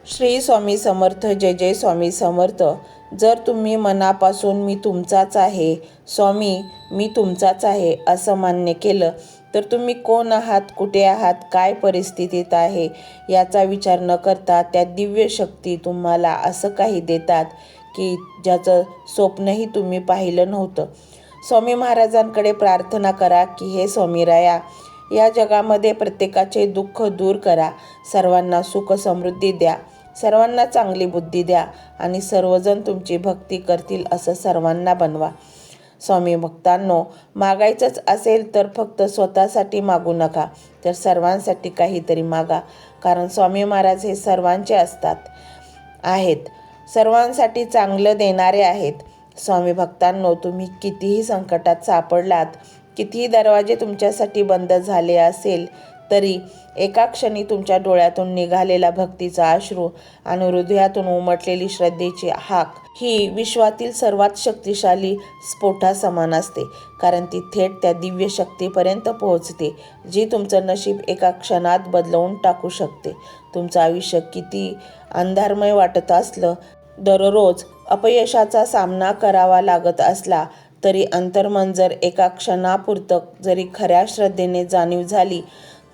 श्री स्वामी समर्थ. जय जय स्वामी समर्थ. जर तुम्ही मनापासून मी तुमचाच आहे, स्वामी मी तुमचाच आहे असं मान्य केलं तर तुम्ही कोण आहात, कुठे आहात, काय परिस्थितीत आहे याचा विचार न करता त्या दिव्य शक्ती तुम्हाला असं काही देतात की ज्याचं स्वप्नही तुम्ही पाहिलं नव्हतं. स्वामी महाराजांकडे प्रार्थना करा की हे स्वामीराया, या जगामध्ये प्रत्येकाचे दुःख दूर करा, सर्वांना सुख समृद्धी द्या, सर्वांना चांगली बुद्धी द्या आणि सर्वजण तुमची भक्ती करतील असं सर्वांना बनवा. स्वामी भक्तांनो, मागायचंच असेल तर फक्त स्वतःसाठी मागू नका, तर सर्वांसाठी काहीतरी मागा. कारण स्वामी महाराज हे सर्वांचे आहेत, सर्वांसाठी चांगलं देणारे आहेत. स्वामी भक्तांनो, तुम्ही कितीही संकटात सापडलात, कितीही दरवाजे तुमच्यासाठी बंद झाले असेल तरी एका क्षणी तुमच्या डोळ्यातून निघालेला भक्तीचा अश्रू आणि हृदयातून उमटलेली श्रद्धेची हाक ही विश्वातील सर्वात शक्तिशाली स्फोटासमान असते. कारण ती थेट त्या दिव्य शक्तीपर्यंत पोहोचते जी तुमचं नशीब एका क्षणात बदलवून टाकू शकते. तुमचं आयुष्य किती अंधारमय वाटत असलं, दररोज अपयशाचा सामना करावा लागत असला तरी अंतर्मन जर एका क्षणापुरतं जरी खऱ्या श्रद्धेने जाणीव झाली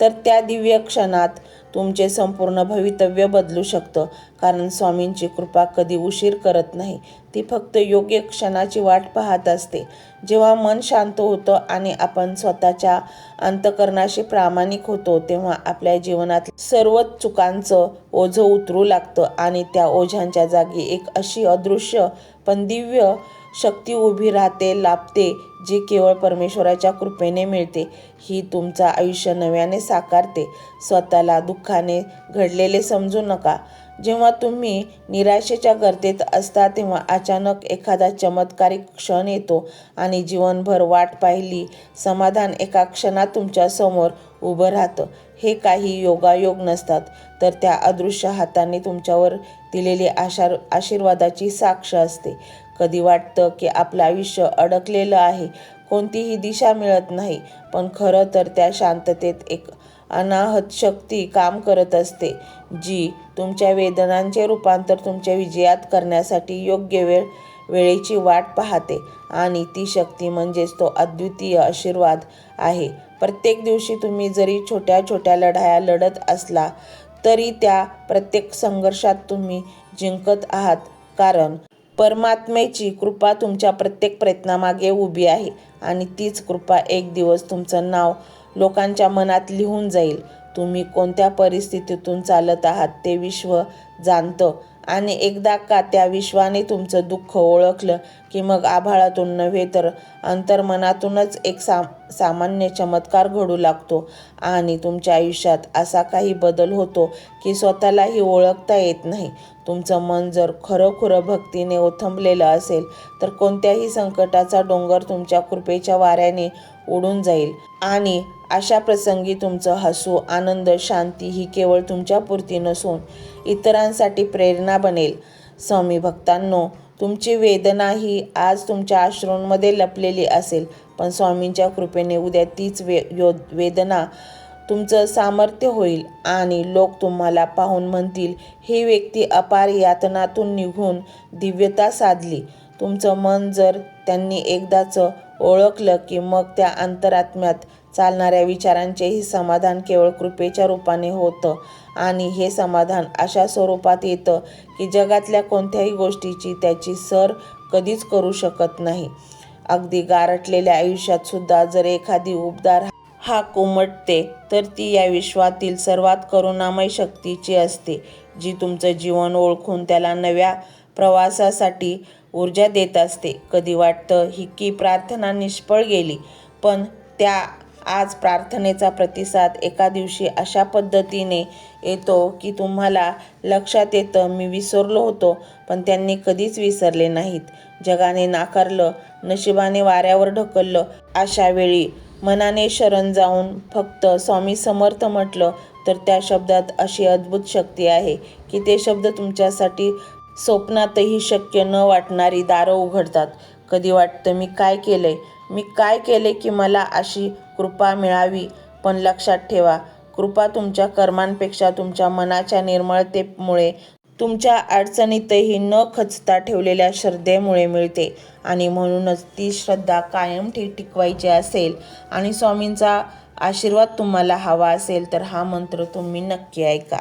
तर त्या दिव्य क्षणात तुमचे संपूर्ण भवितव्य बदलू शकतं. कारण स्वामींची कृपा कधी उशीर करत नाही, ती फक्त योग्य क्षणाची वाट पाहत असते. जेव्हा मन शांत होतं आणि आपण स्वतःच्या अंतःकरणाशी प्रामाणिक होतो तेव्हा आपल्या जीवनात सर्वच चुकांचं ओझं उतरू लागतं आणि त्या ओझ्यांच्या जागी एक अशी अदृश्य पण दिव्य शक्ती उभी राहते, लाभते, जी केवळ परमेश्वराच्या कृपेने मिळते. ही तुमचं आयुष्य नव्याने साकारते. स्वतःला दुःखाने घडलेले समजू नका. जेव्हा तुम्ही निराशेच्या गर्तेत असता तेव्हा अचानक एखादा चमत्कारिक क्षण येतो आणि जीवनभर वाट पाहिली समाधान एका क्षणात तुमच्या समोर उभं राहतं. हे काही योगायोग नसतात, तर त्या अदृश्य हाताने तुमच्यावर दिलेली आशीर्वादाची साक्ष असते. कधी वाटतं की आपलं आयुष्य अडकलेलं आहे, कोणतीही दिशा मिळत नाही, पण खरं तर त्या शांततेत एक अनाहत शक्ती काम करत असते, जी तुमच्या वेदनांचे रूपांतर तुमच्या विजयात करण्यासाठी योग्य वेळेची वाट पाहते. आणि ती शक्ती म्हणजेच तो अद्वितीय आशीर्वाद आहे. प्रत्येक दिवशी तुम्ही जरी छोट्या छोट्या लढाया लढत असला तरी त्या प्रत्येक संघर्षात तुम्ही जिंकत आहात. कारण परमात्मेची कृपा तुमच्या प्रत्येक प्रयत्नामागे उभी आहे आणि तीच कृपा एक दिवस तुमचं नाव लोकांच्या मनात लिहून जाईल. तुम्ही कोणत्या परिस्थितीतून चालत आहात ते विश्व जाणतं आणि एकदा का त्या विश्वाने तुमचं दुःख ओळखलं की मग आभाळातून नव्हे तर अंतर्मनातूनच एक सामान्य चमत्कार घडू लागतो आणि तुमच्या आयुष्यात असा काही बदल होतो की स्वतःलाही ओळखता येत नाही. तुमचं मन जर खरोखर भक्तीने ओथंबलेलं असेल तर कोणत्याही संकटाचा डोंगर तुमच्या कृपेच्या वाऱ्याने उडून जाईल आणि अशा प्रसंगी तुमचं हसू, आनंद, शांती ही केवळ तुमच्यापुरती नसून इतरांसाठी प्रेरणा बनेल. स्वामी भक्तांनो, तुमची वेदना ही आज तुमच्या अश्रूंमध्ये लपलेली असेल, पण स्वामींच्या कृपेने उद्या तीच वेदना तुमचं सामर्थ्य होईल आणि लोक तुम्हाला पाहून म्हणतील, ही व्यक्ती अपार यातनातून निघून दिव्यता साधली. तुमचं मन जर त्यांनी एकदाच ओळखलं की मग त्या अंतरात्म्यात चालणाऱ्या विचारांचेही समाधान केवळ कृपेच्या रूपाने होतं आणि हे समाधान अशा स्वरूपात येतं की जगातल्या कोणत्याही गोष्टीची त्याची सर कधीच करू शकत नाही. अगदी गारठलेल्या आयुष्यात सुद्धा जर एखादी उबदार हाक उमटते तर ती या विश्वातील सर्वात करुणामय शक्तीची असते, जी तुमचं जीवन ओळखून त्याला नव्या प्रवासासाठी ऊर्जा देत असते. कधी वाटतं की प्रार्थना निष्फळ गेली, पण त्या आज प्रार्थनेचा प्रतिसाद एका दिवशी अशा पद्धतीने येतो की तुम्हाला लक्षात येतं, मी विसरलो होतो, पण त्यांनी कधीच विसरले नाहीत. जगाने नाकारलं, नशिबाने वाऱ्यावर ढकललं, अशा वेळी मनाने शरण जाऊन फक्त स्वामी समर्थ म्हटलं तर त्या शब्दात अशी अद्भुत शक्ती आहे की ते शब्द तुमच्यासाठी स्वप्नातही शक्य न वाटणारी दारं उघडतात. कधी वाटतं, मी काय केले की मला अशी कृपा मिळावी, पण लक्षात ठेवा, कृपा तुमच्या कर्मांपेक्षा तुमच्या मनाच्या निर्मळतेमुळे तुमच्या अडचणीतही न खचता ठेवलेल्या श्रद्धेमुळे मिळते आणि म्हणूनच ती श्रद्धा कायम टिकवायची असेल आणि स्वामींचा आशीर्वाद तुम्हाला हवा असेल तर हा मंत्र तुम्ही नक्की ऐका.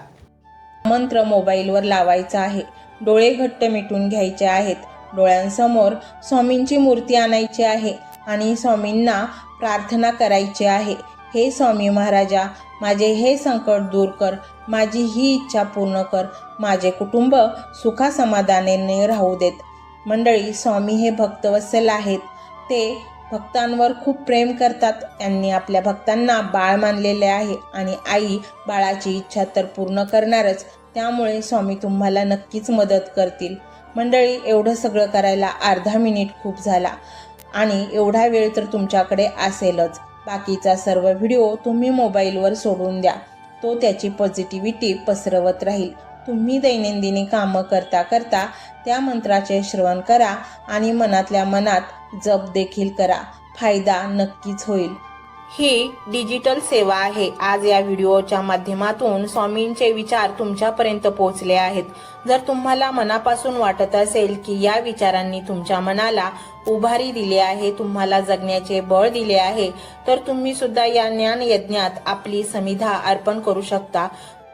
मंत्र मोबाईलवर लावायचा आहे. डोळे घट्ट मिटून घ्यायचे आहेत. डोळ्यांसमोर स्वामींची मूर्ती आणायची आहे आणि स्वामींना प्रार्थना करायची आहे. हे स्वामी महाराजा, माझे हे संकट दूर कर, माझी ही इच्छा पूर्ण कर, माझे कुटुंब सुखासमाधानाने राहू देत. मंडळी, स्वामी हे भक्तवत्सल आहेत. ते भक्तांवर खूप प्रेम करतात. त्यांनी आपल्या भक्तांना बाळ मानलेले आहे आणि आई बाळाची इच्छा तर पूर्ण करणारच. त्यामुळे स्वामी तुम्हाला नक्कीच मदत करतील. मंडळी, एवढं सगळं करायला अर्धा मिनिट खूप झाला आणि एवढा वेळ तर तुमच्याकडे असेलच. बाकीचा सर्व व्हिडिओ तुम्ही मोबाईलवर सोडून द्या. तो त्याची पॉझिटिव्हिटी पसरवत राहील. तुम्ही दैनंदिनी कामं करता करता त्या मंत्राचे श्रवण करा आणि मनातल्या मनात जप देखील करा. फायदा नक्कीच होईल. ही डिजिटल सेवा आहे. आज या व्हिडिओच्या माध्यमातून स्वामींचे विचार तुमच्यापर्यंत पोहोचले आहेत. जर तुम्हाला मनापासून वाटत असेल की या विचारांनी तुमच्या मनाला उभारी दिली आहे, तुम्हाला जगण्याचे बळ दिले आहे, तर तुम्ही सुद्धा या ज्ञान यज्ञात आपली समिधा अर्पण करू शकता.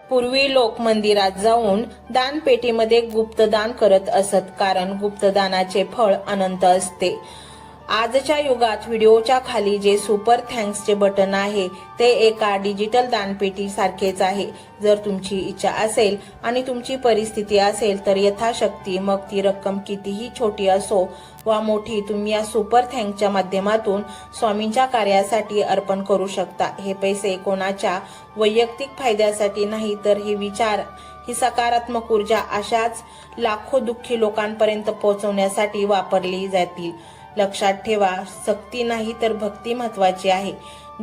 पूर्वी लोक मंदिरात जाऊन दानपेटीमध्ये गुप्तदान करत असत, कारण गुप्तदानाचे फळ अनंत असते. आजच्या युगात व्हिडिओच्या खाली जे सुपर थँक्सचे बटन आहे ते एका डिजिटल दानपेटी सारखेच आहे. जर तुमची इच्छा असेल आणि तुमची परिस्थिती असेल तर यथाशक्ती, मग ती रक्कम कितीही छोटी असो वा मोठी, तुम्ही या सुपर थँक्सच्या माध्यमातून स्वामींच्या कार्यासाठी अर्पण करू शकता. हे पैसे कोणाच्या वैयक्तिक फायद्यासाठी नाही, तर हे विचार, ही सकारात्मक ऊर्जा अशाच लाखो दुःखी लोकांपर्यंत पोहोचवण्यासाठी वापरली जातील. लक्षात ठेवा, सक्ती नाही तर भक्ती महत्वाची आहे.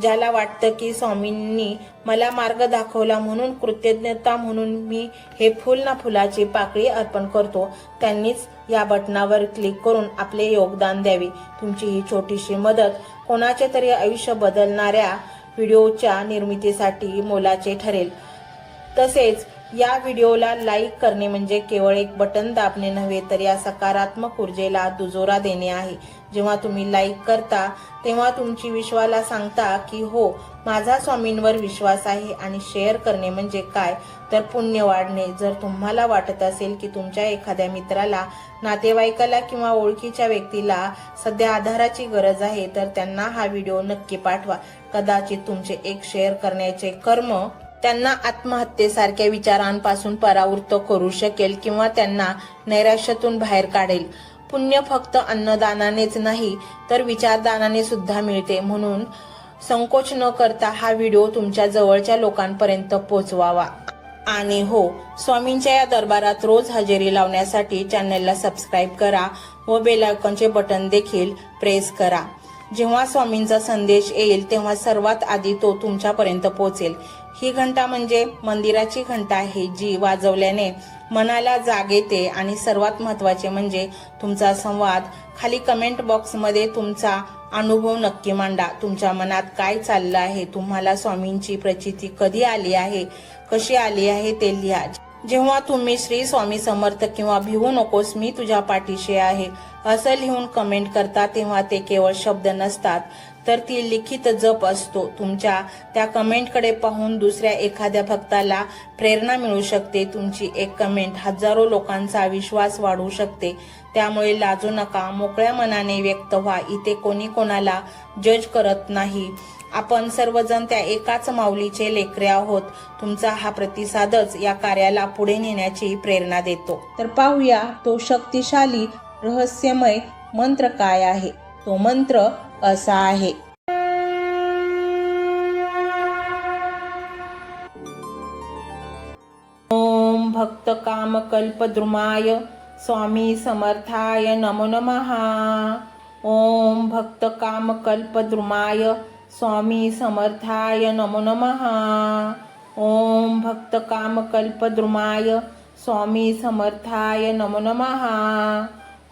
ज्याला वाटतं की स्वामींनी मला मार्ग दाखवला म्हणून कृतज्ञता म्हणून मी हे फुल ना फुलाची पाकळी अर्पण करतो, त्यांनीच या बटनावर क्लिक करून आपले योगदान द्यावे. तुमची ही छोटीशी मदत कोणाचे तरी आयुष्य बदलणाऱ्या व्हिडिओच्या निर्मितीसाठी मोलाचे ठरेल. तसेच या व्हिडिओला लाईक करणे म्हणजे केवळ एक बटन दाबणे नव्हे, तर या सकारात्मक ऊर्जेला दुजोरा देणे आहे. जेव्हा तुम्ही लाईक करता तेव्हा तुमची विश्वाला सांगता की हो, माझा स्वामींवर विश्वास आहे. आणि शेअर करणे म्हणजे काय, तर पुण्य वाढणे. जर तुम्हाला वाटत असेल की तुमच्या एखाद्या मित्राला, नातेवाईकाला किंवा ओळखीच्या व्यक्तीला सध्या आधाराची गरज आहे, तर त्यांना हा व्हिडिओ नक्की पाठवा. कदाचित तुमचे एक शेअर करण्याचे कर्म त्यांना आत्महत्येसारख्या विचारांपासून परावृत्त करू शकेल किंवा त्यांना नैराश्यातून बाहेर काढेल. पुण्य फक्त अन्नदानानेच नाही तर विचारदानाने सुद्धा मिळते. म्हणून संकोच न करता हा व्हिडिओ तुमच्या जवळच्या लोकांपर्यंत पोहोचवावा. आणि हो, स्वामींच्या या दरबारात रोज हजेरी लावण्यासाठी चॅनलला सबस्क्राईब करा व बेल आयकॉनचे बटन देखील प्रेस करा. जेव्हा स्वामींचा संदेश येईल तेव्हा सर्वात आधी तो तुमच्यापर्यंत पोहोचेल. ही घंटा म्हणजे मंदिराची घंटा आहे, जी वाजवल्याने मनाला जाग येते. आणि सर्वात महत्त्वाचे म्हणजे तुमचा संवाद. खाली कमेंट बॉक्समध्ये तुमचा अनुभव नक्की मांडा. तुमच्या मनात काय चाललं आहे, तुम्हाला स्वामींची प्रचिती कधी आली आहे, कशी आली आहे ते लिहा. जेव्हा तुम्ही श्री स्वामी समर्थ किंवा भिवू नकोस मी तुझ्या पाठीशी आहे असं लिहून कमेंट करता, तेव्हा ते केवळ शब्द नसतात, तर ती लिखित जप असतो. तुमच्या त्या कमेंटकडे पाहून दुसऱ्या एखाद्या भक्ताला प्रेरणा मिळू शकते. तुमची एक कमेंट हजारो लोकांचा विश्वास वाढवू शकते. त्यामुळे लाजू नका, मोकळ्या मनाने व्यक्त व्हा. इथे कोणी कोणाला जज करत नाही. आपण सर्वजण त्या एकाच माऊलीचे लेकरे आहोत. तुमचा हा प्रतिसादच या कार्याला पुढे नेण्याची प्रेरणा देतो. तर पाहूया तो शक्तिशाली रहस्यमय मंत्र काय आहे. तो मंत्र असा आहे. ओम भक्त काम कल्पद्रुमाय स्वामी समर्थाय नमो नमः. ओम भक्त काम कल्पद्रुमाय स्वामी समर्थाय नमो नमः. ओम भक्त काम कल्पद्रुमाय स्वामी समर्थाय नमो नमः.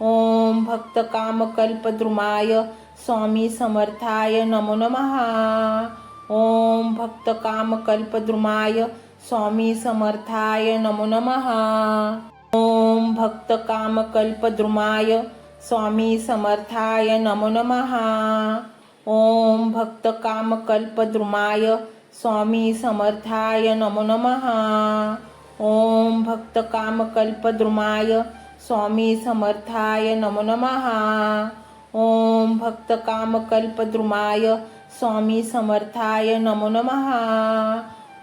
ओम भक्त काम कल्पद्रुमाय स्वामी समर्थाय नमो नमः. ओम भक्त काम कल्पद्रुमाय स्वामी समर्थाय नमो नमः. ओम भक्तकामकल्पद्रुमाय स्वामी समर्थाय नमो नमः। ओम भक्तकामकल्पद्रुमाय स्वामी समर्थाय नमो नमः। ओम भक्तकामकल्पद्रुमाय स्वामी समर्थाय नमो नमः। ओम भक्तकामकल्पद्रुमाय स्वामी समर्थाय नमो नमः।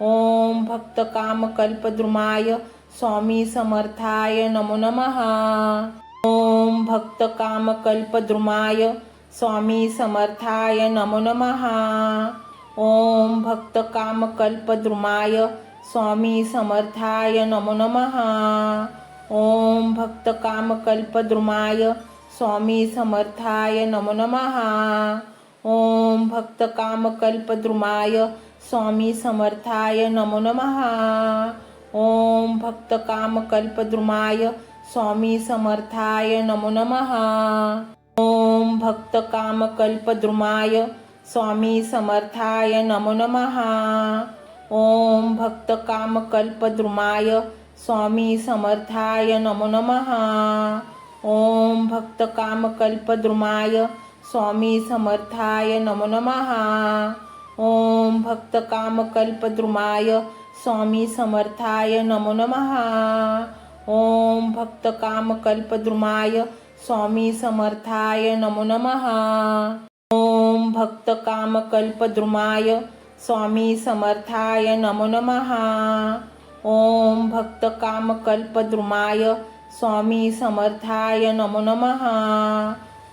ओम भक्तकामकल्पद्रुमाय स्वामी समर्थाय नमो नमः। ओम भक्तकामकल्पद्रुमाय स्वामी समर्थाय नमो नमः। ओम भक्तकामकल्पद्रुमाय स्वामी समर्थाय नमो नमः। ओम भक्तकामकल्पद्रुमाय स्वामी समर्थाय नमो नमः। ओम भक्तकामकल्पद्रुमाय स्वामी समर्थाय नमो नमः। ओम भक्तकामकल्पद्रुमाय स्वामी समर्थाय नमो नमः। ओम भक्तकामकल्पद्रुमाय स्वामी समर्थाय नमो नमः। ओम भक्तकामकल्पद्रुमाय स्वामी समर्थाय नमो नमः। ओम भक्तकामकल्पद्रुमाय स्वामी समर्थाय नमो नमः। ओम भक्तकामकल्पद्रुमाय स्वामी समर्थाय नमो नमः। ओम भक्तकामकल्पद्रुमाय स्वामी समर्थाय नमो नमः। ओम भक्तकामकल्पद्रुमाय स्वामी समर्थाय नमो नमः। ओम भक्तकामकल्पद्रुमाय स्वामी समर्थाय नमो नमः।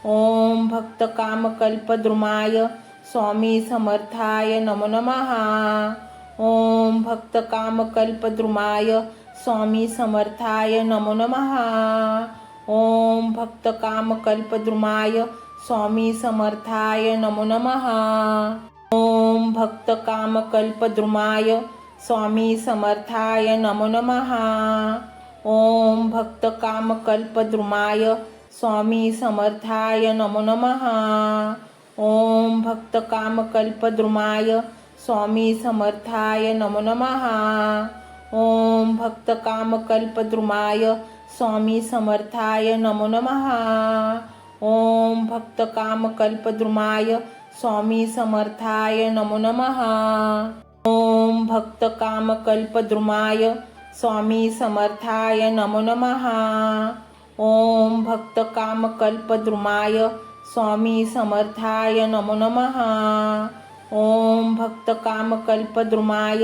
ओम भक्तकामकल्पद्रुमाय स्वामी समर्थाय नमो नमः। ओम भक्तकामकल्पद्रुमाय स्वामी समर्थाय नमो नमः। ओम भक्तकामकल्पद्रुमाय स्वामी समर्थाय नमो नमः। ओम भक्तकामकल्पद्रुमाय स्वामी समर्थाय नमो नमः। ओम भक्तकामकल्पद्रुमाय स्वामी समर्थाय नमो नमः। ओम भक्तकामकल्पद्रुमाय स्वामी समर्थाय नमो नमः। ओम भक्तकामकल्पद्रुमाय स्वामी समर्थाय नमो नमः। ओम भक्तकामकल्पद्रुमाय स्वामी समर्थाय नमो नमः। ओम भक्तकामकल्पद्रुमाय स्वामी समर्थाय नमो नमः। ओम भक्तकामकल्पद्रुमाय स्वामी समर्थाय नमो नमः। ओम भक्तकामकल्पद्रुमाय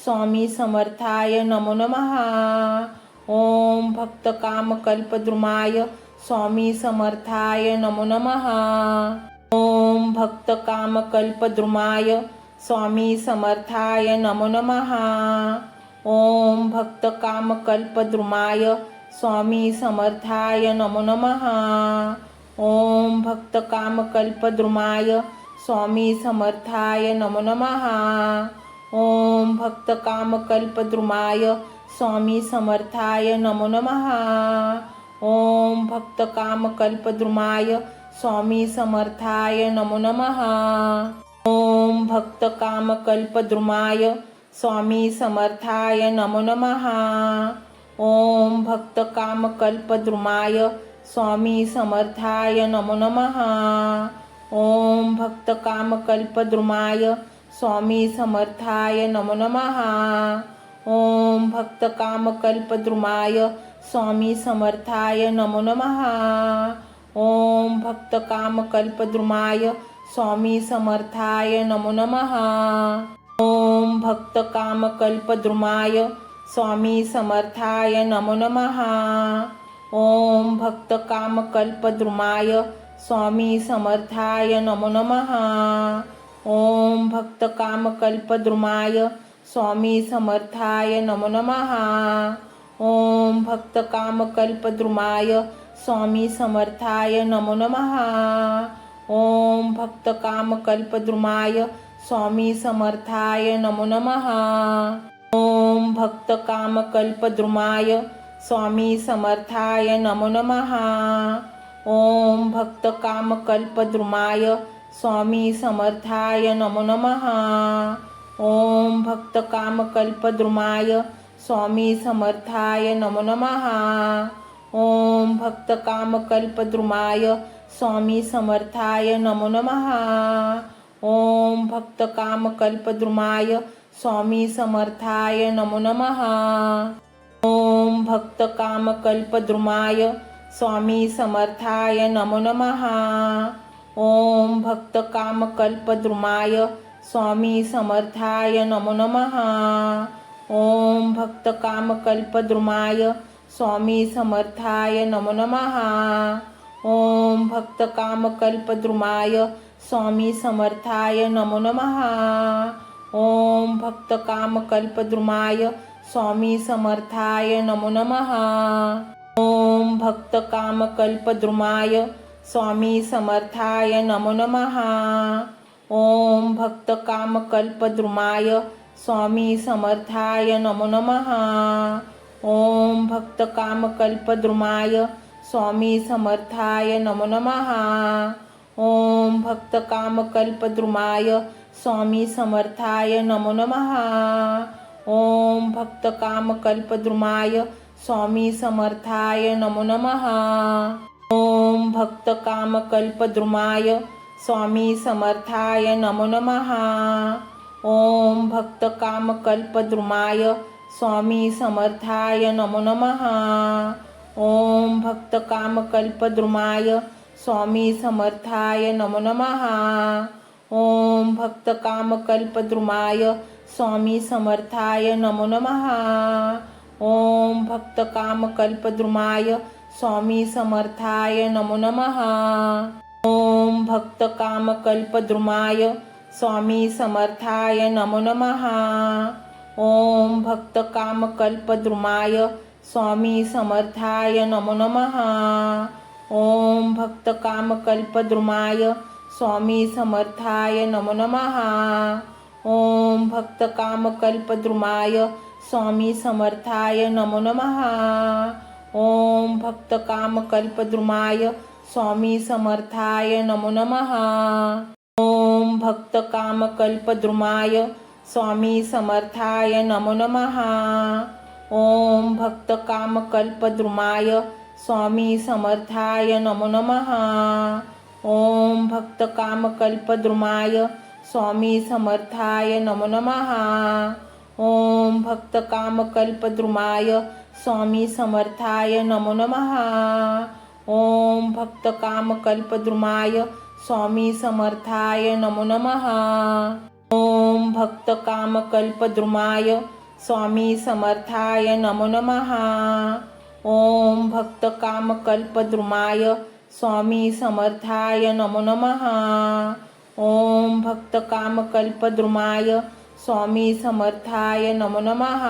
स्वामी समर्थाय नमो नमः। ओम भक्तकामकल्पद्रुमाय स्वामी समर्थाय नमो नमः। ओम भक्तकामकल्पद्रुमाय स्वामी समर्थाय नमो नमः। ओम भक्तकामकल्पद्रुमाय स्वामी समर्थाय नमो नमः। ओम भक्तकामकल्पद्रुमाय स्वामी समर्थाय नमो नमः। ओम भक्तकामकल्पद्रुमाय स्वामी समर्थाय नमो नमः। ओम भक्तकामकल्पद्रुमाय स्वामी समर्थाय नमो नमः। ओम भक्तकामकल्पद्रुमाय स्वामी समर्थाय नमो नमः। ओम भक्तकामकल्पद्रुमाय स्वामी समर्थाय नमो नमः। ओम भक्तकामकल्पद्रुमाय स्वामी समर्थाय नमो नमः। ओम भक्तकामकल्पद्रुमाय स्वामी समर्थाय नमो नमः। ओम भक्तकामकल्पद्रुमाय स्वामी समर्थाय नमो नमः। ओम भक्तकामकल्पद्रुमाय स्वामी समर्थाय नमो नमः। ओम भक्तकामकल्पद्रुमाय स्वामी समर्थाय नमो नमः। ओम भक्तकामकल्पद्रुमाय स्वामी समर्थाय नमो नमः। ओम भक्तकामकल्पद्रुमाय स्वामी समर्थाय नमो नमः। ओम भक्तकामकल्पद्रुमाय स्वामी समर्थाय नमो नमः। ओम भक्तकामकल्पद्रुमाय स्वामी समर्थाय नमो नमः। ओम भक्तकामकल्पद्रुमाय स्वामी समर्थाय नमो नमः। ओम भक्तकामकल्पद्रुमाय स्वामी समर्थाय नमो नमः। ओम भक्तकामकल्पद्रुमाय स्वामी समर्थाय नमो नमः। ओम भक्तकामकल्पद्रुमाय स्वामी समर्थाय नमो नमः। ओम भक्तकामकल्पद्रुमाय स्वामी समर्थाय नमो नमः। ओम भक्तकामकल्पद्रुमाय स्वामी समर्थाय नमो नमः। ओम भक्तकामकल्पद्रुमाय स्वामी समर्थाय नमो नमः। ओम भक्तकामकल्पद्रुमाय स्वामी समर्थाय नमो नमः। ओम भक्तकामकल्पद्रुमाय स्वामी समर्थाय नमो नमः। ओम भक्तकामकल्पद्रुमाय स्वामी समर्थाय नमो नमः। ओम भक्तकामकल्पद्रुमाय स्वामी समर्थाय नमो नमः। ओम भक्तकामकल्पद्रुमाय स्वामी समर्थाय नमो नमः। ओम भक्तकामकल्पद्रुमाय स्वामी समर्थाय नमो नमः। ओम भक्तकामकल्पद्रुमाय स्वामी समर्थाय नमो नमः। ओम भक्तकामकल्पद्रुमाय स्वामी समर्थाय नमो नमः। ओम भक्तकामकल्पद्रुमाय स्वामी समर्थाय नमो नमः। ओम भक्तकामकल्पद्रुमाय स्वामी समर्थाय नमो नमः। ओम भक्तकामकल्पद्रुमाय स्वामी समर्थाय नमो नमः। ओम भक्तकामकल्पद्रुमाय स्वामी समर्थाय नमो नमः। ओम भक्तकामकल्पद्रुमाय स्वामी समर्थाय नमो नमः। ओम भक्तकामकल्पद्रुमाय स्वामी समर्थाय नमो नमः। ओम भक्तकामकल्पद्रुमाय स्वामी समर्थाय नमो नमः। ओम भक्तकामकल्पद्रुमाय स्वामी समर्थाय नमो नमः। ओम भक्तकामकल्पद्रुमाय स्वामी समर्थाय नमो नमः। ओम भक्तकामकल्पद्रुमाय स्वामी समर्थाय नमो नमः। ओम भक्तकामकल्पद्रुमाय स्वामी समर्थाय नमो नमः। ओम भक्तकामकल्पद्रुमाय स्वामी समर्थाय नमो नमः। ओम भक्तकामकल्पद्रुमाय स्वामी समर्थाय नमो नमः। ओम भक्तकामकल्पद्रुमाय स्वामी समर्थाय नमो नमः। ओम भक्तकामकल्पद्रुमाय स्वामी समर्थाय नमो नमः। ओम भक्तकामकल्पद्रुमाय स्वामी समर्थाय नमो नमः। ओम भक्तकामकल्पद्रुमाय स्वामी समर्थाय नमो नमः।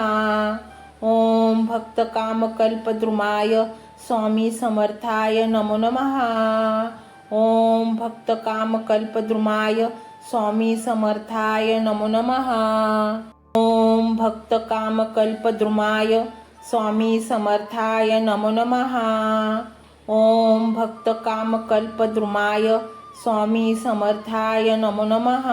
ओम भक्तकामकल्पद्रुमाय स्वामी समर्थाय नमो नमः। ओम भक्तकामकल्पद्रुमाय स्वामी समर्थाय नमो नमः। ओम भक्तकामकल्पद्रुमाय स्वामी समर्थाय नमो नमः। ओम भक्तकामकल्पद्रुमाय स्वामी समर्थाय नमो नमः। ओम भक्तकामकल्पद्रुमाय स्वामी समर्थाय नमो नमः।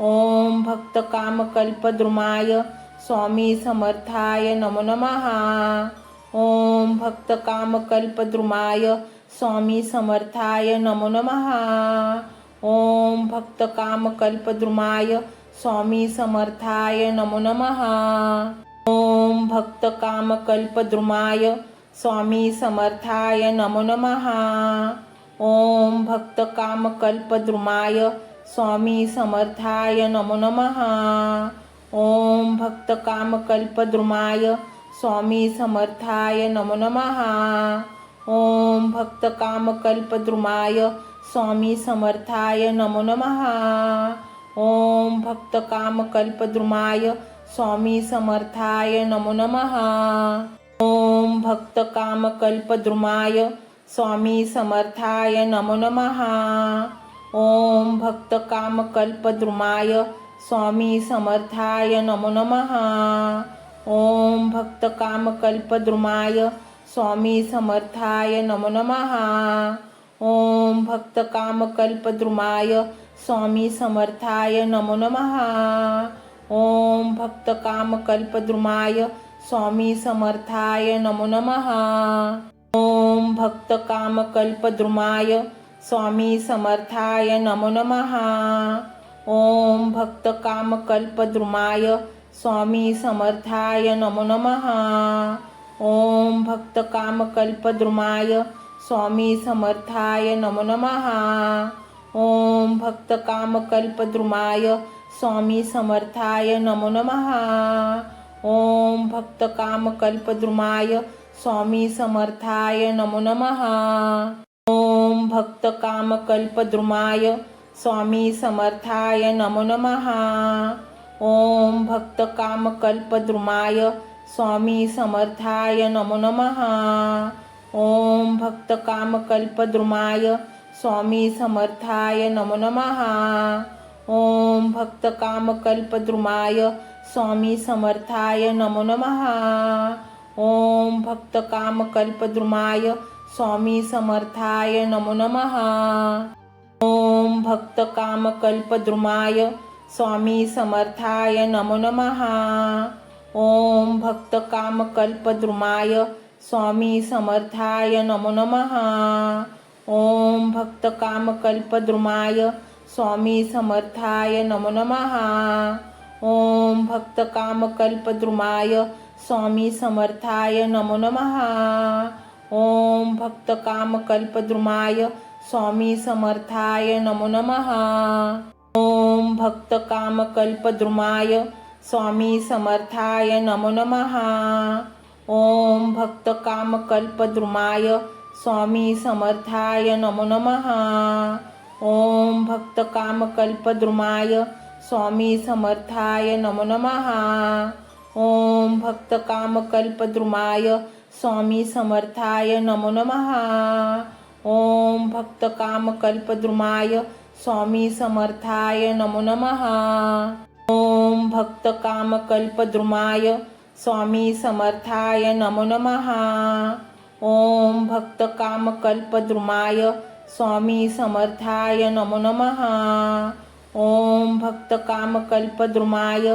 ओम भक्तकामकल्पद्रुमाय स्वामी समर्थाय नमो नमः। ओम भक्तकामकल्पद्रुमाय स्वामी समर्थाय नमो नमः। ओम भक्तकामकल्पद्रुमाय स्वामी समर्थाय नमो नमः। ओम भक्तकामकल्पद्रुमाय स्वामी समर्थाय नमो नमः। ओम भक्तकामकल्पद्रुमाय स्वामी समर्थाय नमो नमः। ओम भक्तकामकल्पद्रुमाय स्वामी समर्थाय नमो नमः। ओम भक्तकामकल्पद्रुमाय स्वामी समर्थाय नमो नमः। ओम भक्तकामकल्पद्रुमाय स्वामी समर्थाय नमो नमः। ओम भक्तकामकल्पद्रुमाय स्वामी समर्थाय नमो नमः। ओम भक्तकामकल्पद्रुमाय स्वामी समर्थाय नमो नमः। ओम भक्तकामकल्पद्रुमाय स्वामी समर्थाय नमो नमः। ओम भक्तकामकल्पद्रुमाय स्वामी समर्थाय नमो नमः। ओम भक्तकामकल्पद्रुमाय स्वामी समर्थाय नमो नमः। ओम भक्तकामकल्पद्रुमाय स्वामी समर्थाय नमो नमः। ओम भक्तकामकल्पद्रुमाय स्वामी समर्थाय नमो नमः। ओम भक्तकामकल्पद्रुमाय स्वामी समर्थाय नमो नमः। ओम भक्तकामकल्पद्रुमाय स्वामी समर्थाय नमो नमः। ओम भक्तकामकल्पद्रुमाय स्वामी समर्थाय नमो नमः। ओम भक्तकामकल्पद्रुमाय स्वामी समर्थाय नमो नमः। ओम भक्तकामकल्पद्रुमाय स्वामी समर्थाय नमो नमः। ओम भक्तकामकल्पद्रुमाय स्वामी समर्थाय नमो नमः। ओम भक्तकामकल्पद्रुमाय स्वामी समर्थाय नमो नमः। ओम भक्तकामकल्पद्रुमाय स्वामी समर्थाय नमो नमः। ओम भक्तकामकल्पद्रुमाय स्वामी समर्थाय नमो नमः। ओम भक्तकामकल्पद्रुमाय स्वामी समर्थाय नमो नमः। ओम भक्तकामकल्पद्रुमाय स्वामी समर्थाय नमो नमः। ओम भक्तकामकल्पद्रुमाय स्वामी समर्थाय नमो नमः। ओम भक्तकामकल्पद्रुमाय स्वामी समर्थाय नमो नमः। ओम भक्तकामकल्पद्रुमाय स्वामी समर्थाय नमो नमः। ओम भक्तकामकल्पद्रुमाय स्वामी समर्थाय नमो नमः। ओम भक्तकामकल्पद्रुमाय स्वामी समर्थाय नमो नमः। ओम भक्तकामकल्पद्रुमाय स्वामी समर्थाय नमो नमः। ओम भक्तकामकल्पद्रुमाय स्वामी समर्थाय नमो नमः। ओम भक्तकामकल्पद्रुमाय स्वामी समर्थाय नमो नमः। ओम भक्तकामकल्पद्रुमाय स्वामी समर्थाय नमो नमः। ओम भक्तकामकल्पद्रुमाय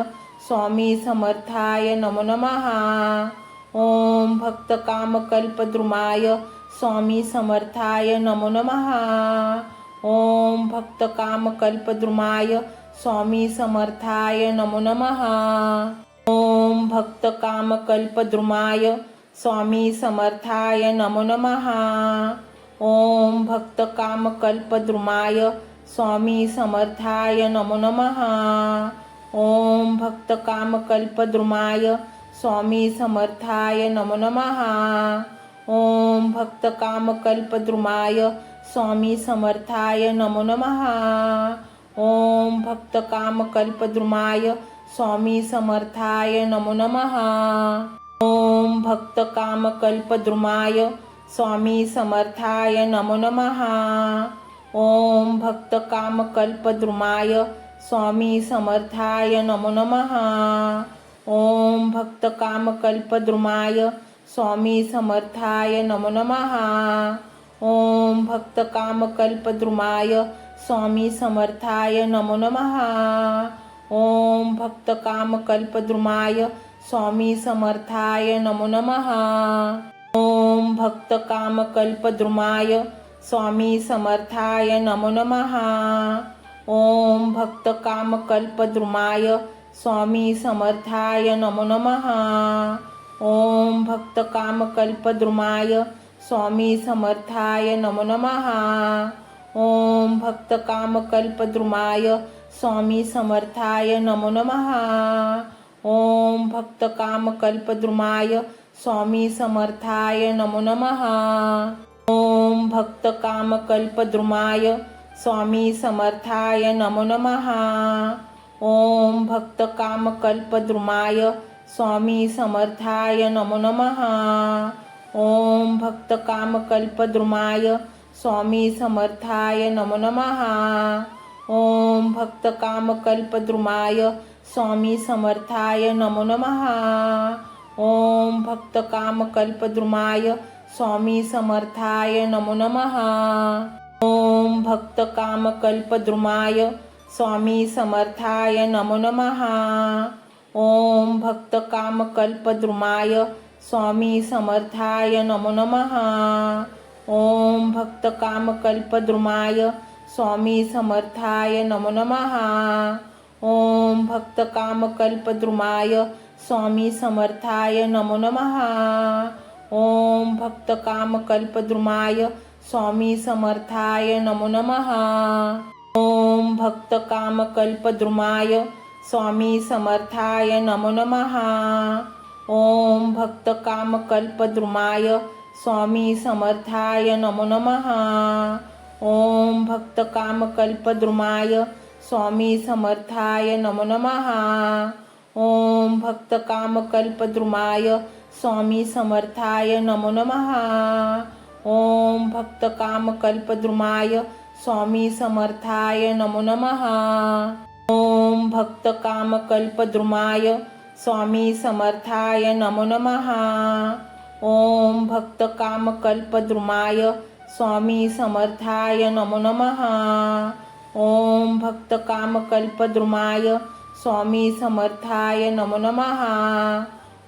स्वामी समर्थाय नमो नमः। ओम भक्तकामकल्पद्रुमाय स्वामी समर्थाय नमो नमः। ओम भक्तकामकल्पद्रुमाय स्वामी समर्थाय नमो नमः। ओम भक्तकामकल्पद्रुमाय स्वामी समर्थाय नमो नमः। ओम भक्तकामकल्पद्रुमाय स्वामी समर्थाय नमो नमः। ओम भक्तकामकल्पद्रुमाय स्वामी समर्थाय नमो नमः। ओम भक्तकामकल्पद्रुमाय स्वामी समर्थाय नमो नमः। ओम भक्तकामकल्पद्रुमाय स्वामी समर्थाय नमो नमः। ओम भक्तकामकल्पद्रुमाय स्वामी समर्थाय नमो नमः। ओम भक्तकामकल्पद्रुमाय स्वामी समर्थाय नमो नमः। ओम भक्तकामकल्पद्रुमाय स्वामी समर्थाय नमो नमः। ओम भक्तकामकल्पद्रुमाय स्वामी समर्थाय नमो नमः। ओम भक्तकामकल्पद्रुमाय स्वामी समर्थाय नमो नमः। ओम भक्तकामकल्पद्रुमाय स्वामी समर्थाय नमो नमः। ओम भक्तकामकल्पद्रुमाय स्वामी समर्थाय नमो नमः। ओम भक्तकामकल्पद्रुमाय स्वामी समर्थाय नमो नमः। ओम भक्तकामकल्पद्रुमाय स्वामी समर्थाय नमो नमः। ओम भक्तकामकल्पद्रुमाय स्वामी समर्थाय नमो नमः। ओम भक्तकामकल्पद्रुमाय स्वामी समर्थाय नमो नमः। ओम भक्तकामकल्पद्रुमाय स्वामी समर्थाय नमो नमः। ओम भक्तकामकल्पद्रुमाय स्वामी समर्थाय नमो नमः। ओम भक्तकामकल्पद्रुमाय स्वामी समर्थाय नमो नमः। ओम भक्तकामकल्पद्रुमाय स्वामी समर्थाय नमो नमः। ओम भक्तकामकल्पद्रुमाय स्वामी समर्थाय नमो नमः। ओम भक्तकामकल्पद्रुमाय स्वामी समर्थाय नमो नमः। ओम भक्तकामकल्पद्रुमाय स्वामी समर्थाय नमो नमः। ओम भक्तकामकल्पद्रुमाय स्वामी समर्थाय नमो नमः। ओम भक्तकामकल्पद्रुमाय स्वामी समर्थाय नमो नमः। ओम भक्तकामकल्पद्रुमाय स्वामी समर्थाय नमो नमः। ओम भक्तकामकल्पद्रुमाय स्वामी समर्थाय नमो नमः। ओम भक्तकामकल्पद्रुमाय स्वामी समर्थाय नमो नमः। ओम भक्तकामकल्पद्रुमाय स्वामी समर्थाय नमो नमः। ओम भक्तकामकल्पद्रुमाय स्वामी समर्थाय नमो नमः। ओम भक्तकामकल्पद्रुमाय स्वामी समर्थाय नमो नमः। ओम भक्तकामकल्पद्रुमाय स्वामी समर्थाय नमो नमः। ओम भक्तकामकल्पद्रुमाय स्वामी समर्थाय नमो नमः।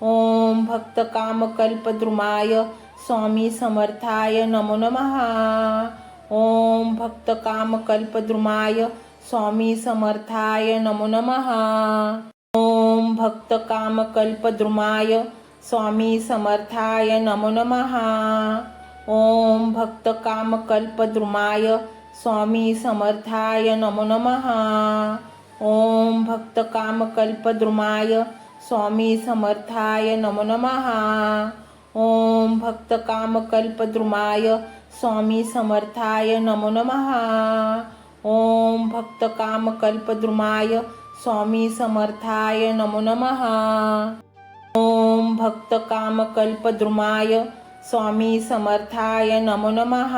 ओम भक्तकामकल्पद्रुमाय स्वामी समर्थाय नमो नमः। ओम भक्तकामकल्पद्रुमाय स्वामी समर्थाय नमो नमः। ओम भक्तकामकल्पद्रुमाय स्वामी समर्थाय नमो नमः। ओम भक्तकामकल्पद्रुमाय स्वामी समर्थाय नमो नमः। ओम भक्तकामकल्पद्रुमाय स्वामी समर्थाय नमो नमः। ओम भक्तकामकल्पद्रुमाय स्वामी समर्थाय नमो नमः। ओम भक्तकामकल्पद्रुमाय स्वामी समर्थाय नमो नमः। ओम भक्तकामकल्पद्रुमाय स्वामी समर्थाय नमो नमः।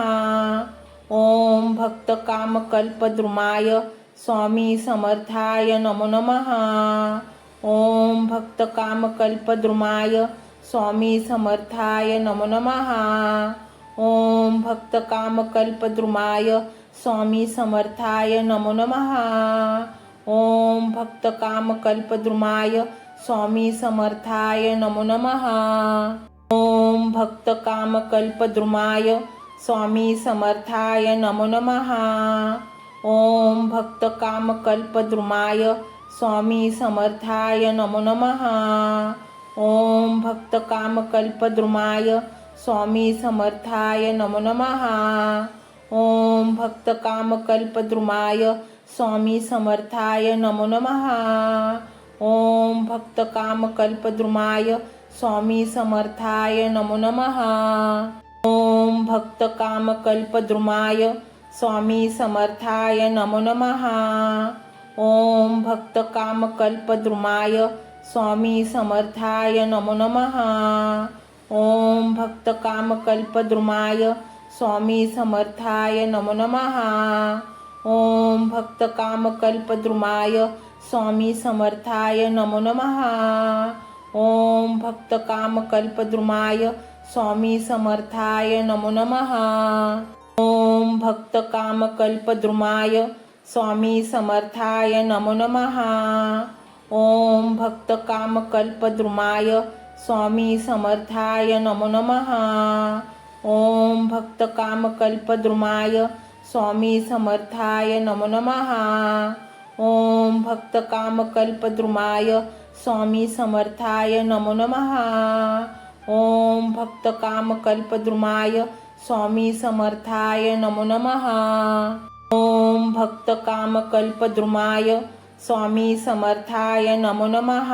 ओम भक्तकामकल्पद्रुमाय स्वामी समर्थाय नमो नमः। ओम भक्तकामकल्पद्रुमाय स्वामी समर्थाय नमो नमः। ओम भक्तकामकल्पद्रुमाय स्वामी समर्थाय नमो नमः। ओम भक्तकामकल्पद्रुमाय स्वामी समर्थाय नमो नमः। ओम भक्तकामकल्पद्रुमाय स्वामी समर्थाय नमो नमः। ओम भक्तकामकल्पद्रुमाय स्वामी समर्थाय नमो नमः। ओम भक्तकामकल्पद्रुमाय स्वामी समर्थाय नमो नमः। ओम भक्तकामकल्पद्रुमाय स्वामी समर्थाय नमो नमः। ओम भक्तकामकल्पद्रुमाय स्वामी समर्थाय नमो नमः। ओम भक्तकामकल्पद्रुमाय स्वामी समर्थाय नमो नमः। ओम भक्तकामकल्पद्रुमाय स्वामी समर्थाय नमो नमः। ओम भक्तकामकल्पद्रुमाय स्वामी समर्थाय नमो नमः। ओम भक्तकामकल्पद्रुमाय स्वामी समर्थाय नमो नमः। ओम भक्तकामकल्पद्रुमाय स्वामी समर्थाय नमो नमः। ओम भक्तकामकल्पद्रुमाय स्वामी समर्थाय नमो नमः। ओम भक्तकामकल्पद्रुमाय स्वामी समर्थाय नमो नमः। ओम भक्तकामकल्पद्रुमाय स्वामी समर्थाय नमो नमः। ओम भक्तकामकल्पद्रुमाय स्वामी समर्थाय नमो नमः। ओम भक्तकामकल्पद्रुमाय स्वामी समर्थाय नमो नमः। ओम भक्तकामकल्पद्रुमाय स्वामी समर्थाय नमो नमः।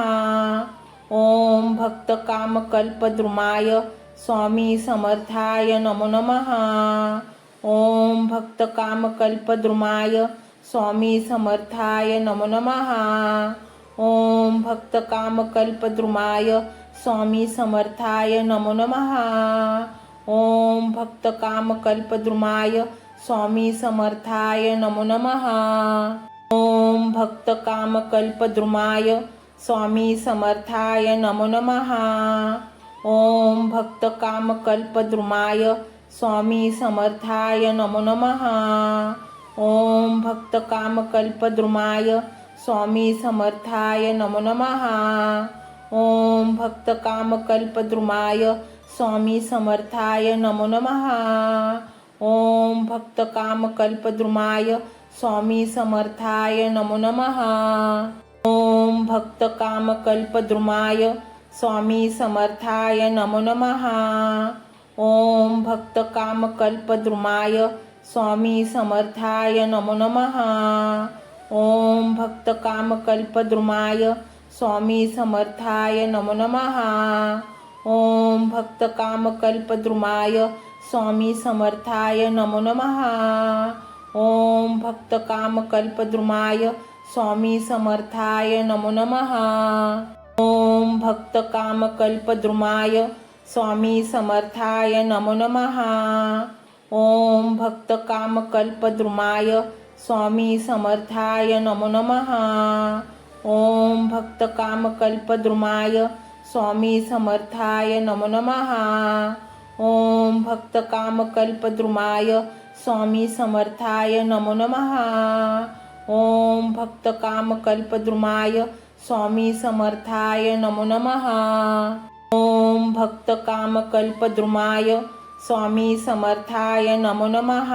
ओम भक्तकामकल्पद्रुमाय स्वामी समर्थाय नमो नमः। ओम भक्तकामकल्पद्रुमाय स्वामी समर्थाय नमो नमः। ओम भक्तकामकल्पद्रुमाय स्वामी समर्थाय नमो नमः। ओम भक्तकामकल्पद्रुमाय स्वामी समर्थाय नमो नमः। ओम भक्तकामकल्पद्रुमाय स्वामी समर्थाय नमो नमः। ओम भक्तकामकल्पद्रुमाय स्वामी समर्थाय नमो नमः। ओम भक्तकामकल्पद्रुमाय स्वामी समर्थाय नमो नमः। ओम भक्तकामकल्पद्रुमाय स्वामी समर्थाय नमो नमः। ओम भक्तकामकल्पद्रुमाय स्वामी समर्थाय नमो नमः। ओम भक्तकामकल्पद्रुमाय स्वामी समर्थाय नमो नमः। ओम भक्तकामकल्पद्रुमाय स्वामी समर्थाय नमो नमः। ओम भक्तकामकल्पद्रुमाय स्वामी समर्थाय नमो नमः। ओम भक्तकामकल्पद्रुमाय स्वामी समर्थाय नमो नमः। ओम भक्तकामकल्पद्रुमाय स्वामी समर्थाय नमो नमः। ओम भक्तकामकल्पद्रुमाय स्वामी समर्थाय नमो नमः। ओम भक्तकामकल्पद्रुमाय स्वामी समर्थाय नमो नमः। ओम भक्तकामकल्पद्रुमाय स्वामी समर्थाय नमो नमः। ओम भक्तकामकल्पद्रुमाय स्वामी समर्थाय नमो नमः। ओम भक्तकामकल्पद्रुमाय स्वामी समर्थाय नमो नमः। ओम भक्तकामकल्पद्रुमाय स्वामी समर्थाय नमो नमः।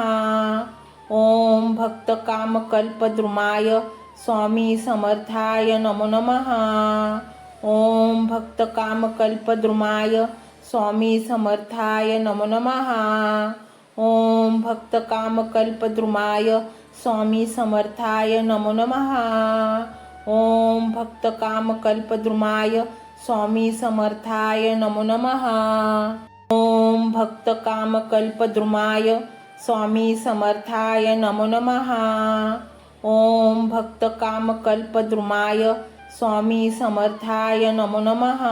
ओम भक्तकामकल्पद्रुमाय स्वामी समर्थाय नमो नमः। ओम भक्तकामकल्पद्रुमाय स्वामी समर्थाय नमो नमः। ओम भक्तकामकल्पद्रुमाय स्वामी समर्थाय नमो नमः। ओम भक्तकामकल्पद्रुमाय स्वामी समर्थाय नमो नमः। ओम भक्तकामकल्पद्रुमाय स्वामी समर्थाय नमो नमः। ओम भक्तकामकल्पद्रुमाय स्वामी समर्थाय नमो नमः।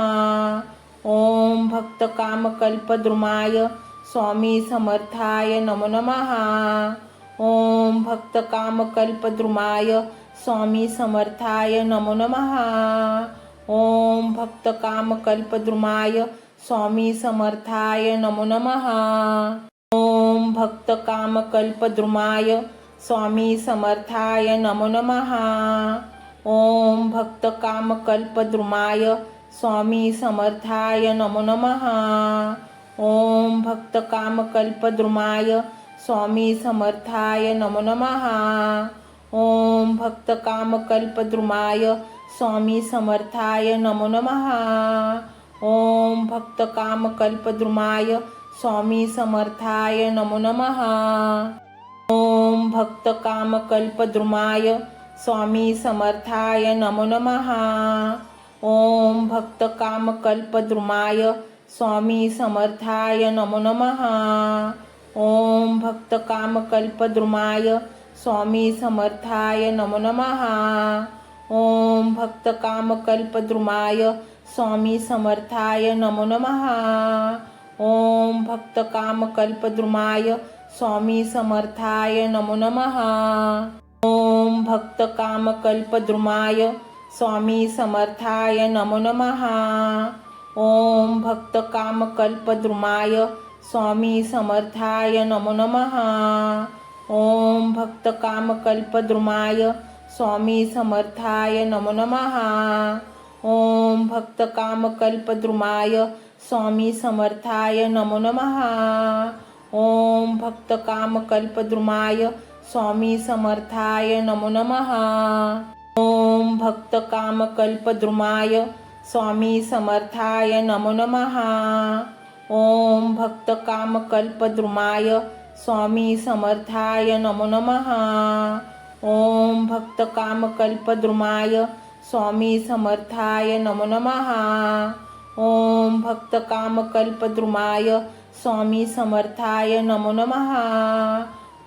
ओम भक्तकामकल्पद्रुमाय स्वामी समर्थाय नमो नमः। ओम भक्तकामकल्पद्रुमाय स्वामी समर्थाय नमो नमः। ओम भक्तकामकल्पद्रुमाय स्वामी समर्थाय नमो नमः। ओम भक्तकामकल्पद्रुमाय स्वामी समर्थाय नमो नमः। ओम भक्तकामकल्पद्रुमाय स्वामी समर्थाय नमो नमः। ओम भक्तकामकल्पद्रुमाय स्वामी समर्थाय नमो नमः। ओम भक्तकामकल्पद्रुमाय स्वामी समर्थाय नमो नमः। ओम भक्तकामकल्पद्रुमाय स्वामी समर्थाय नमो नमः। ओम भक्तकामकल्पद्रुमाय स्वामी समर्थाय नमो नमः। ओम भक्तकामकल्पद्रुमाय स्वामी समर्थाय नमो नमः। ओम भक्तकामकल्पद्रुमाय स्वामी समर्थाय नमो नमः। ओम भक्तकामकल्पद्रुमाय स्वामी समर्थाय नमो नमः। ओम भक्तकामकल्पद्रुमाय स्वामी समर्थाय नमो नमः। ओम भक्तकामकल्पद्रुमाय स्वामी समर्थाय नमो नमः। ओम भक्तकामकल्पद्रुमाय स्वामी समर्थाय नमो नमः। ओम भक्तकामकल्पद्रुमाय स्वामी समर्थाय नमो नमः। ओम भक्तकामकल्पद्रुमाय स्वामी समर्थाय नमो नमः। ओम भक्तकामकल्पद्रुमाय स्वामी समर्थाय नमो नमः। ओम भक्तकामकल्पद्रुमाय स्वामी समर्थाय नमो नमः। ओम भक्तकामकल्पद्रुमाय स्वामी समर्थाय नमो नमः। ओम भक्तकामकल्पद्रुमाय स्वामी समर्थाय नमो नमः। ओम भक्तकामकल्पद्रुमाय स्वामी समर्थाय नमो नमः।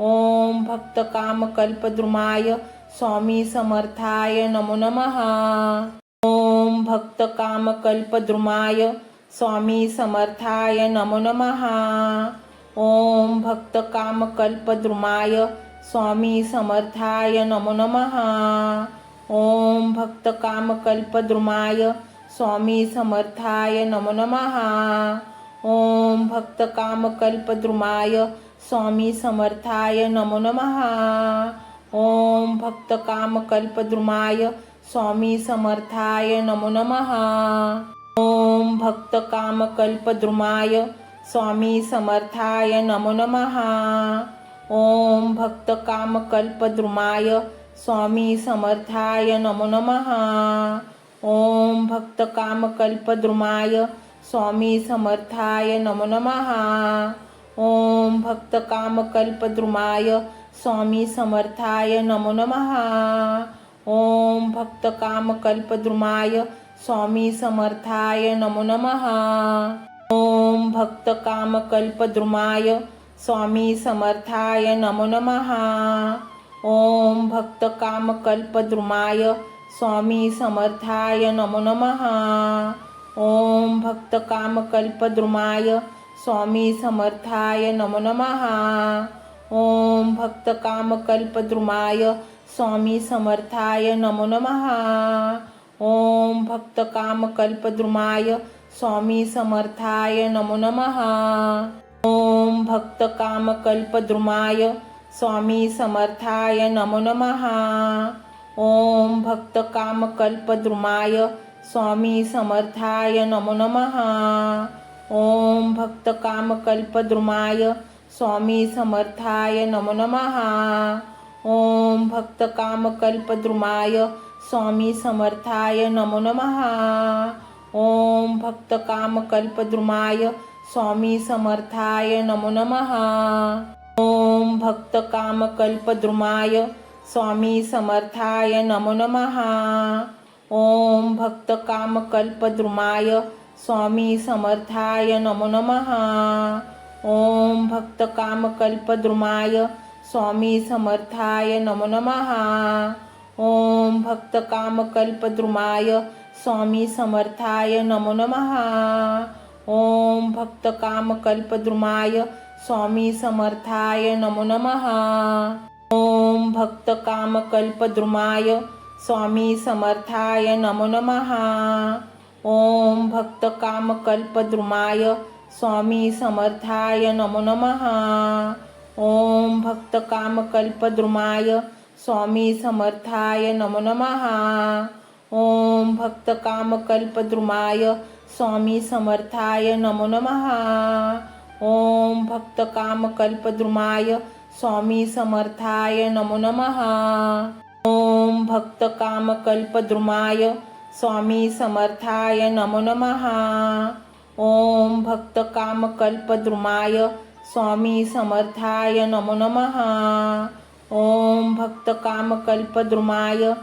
ओम भक्तकामकल्पद्रुमाय स्वामी समर्थाय नमो नमः। ओम भक्तकामकल्पद्रुमाय स्वामी समर्थाय नमो नमः। ओम भक्तकामकल्पद्रुमाय स्वामी समर्थाय नमो नमः। ओम भक्तकामकल्पद्रुमाय स्वामी समर्थाय नमो नमः। ओम भक्तकामकल्पद्रुमाय स्वामी समर्थाय नमो नमः। ओम भक्तकामकल्पद्रुमाय स्वामी समर्थाय नमो नमः। ओम भक्तकामकल्पद्रुमाय स्वामी समर्थाय नमो नमः। ओम भक्तकामकल्पद्रुमाय स्वामी समर्थाय नमो नमः। ओम भक्तकामकल्पद्रुमाय स्वामी समर्थाय नमो नमः। ओम भक्तकामकल्पद्रुमाय स्वामी समर्थाय नमो नमः। ओम भक्तकामकल्पद्रुमाय स्वामी समर्थाय नमो नमः। ओम भक्तकामकल्पद्रुमाय स्वामी समर्थाय नमो नमः। ओम भक्तकामकल्पद्रुमाय स्वामी समर्थाय नमो नमः। ओम भक्तकामकल्पद्रुमाय स्वामी समर्थाय नमो नमः। ओम भक्तकामकल्पद्रुमाय स्वामी समर्थाय नमो नमः। ओम भक्तकामकल्पद्रुमाय स्वामी समर्थाय नमो नमः। ओम भक्तकामकल्पद्रुमाय स्वामी समर्थाय नमो नमः। ओम भक्तकामकल्पद्रुमाय स्वामी समर्थाय नमो नमः। ओम भक्तकामकल्पद्रुमाय स्वामी समर्थाय नमो नमः। ओम भक्तकामकल्पद्रुमाय स्वामी समर्थाय नमो नमः। ओम भक्तकामकल्पद्रुमाय स्वामी समर्थाय नमो नमः। ओम भक्तकामकल्पद्रुमाय स्वामी समर्थाय नमो नमः। ओम भक्तकामकल्पद्रुमाय स्वामी समर्थाय नमो नमः। ओम भक्तकामकल्पद्रुमाय स्वामी समर्थाय नमो नमः। ओम भक्तकामकल्पद्रुमाय स्वामी समर्थाय नमो नमः। ओम भक्तकामकल्पद्रुमाय स्वामी समर्थाय नमो नमः। ओम भक्तकामकल्पद्रुमाय स्वामी समर्थाय नमो नमः। ओम भक्तकामकल्पद्रुमाय स्वामी समर्थाय नमो नमः। ओम भक्तकामकल्पद्रुमाय स्वामी समर्थाय नमो नमः। ओम भक्तकामकल्पद्रुमाय स्वामी समर्थाय नमो नमः। ओम भक्तकामकल्पद्रुमाय स्वामी समर्थाय नमो नमः। ओम भक्तकामकल्पद्रुमाय स्वामी समर्थाय नमो नमः। ओम भक्तकामकल्पद्रुमाय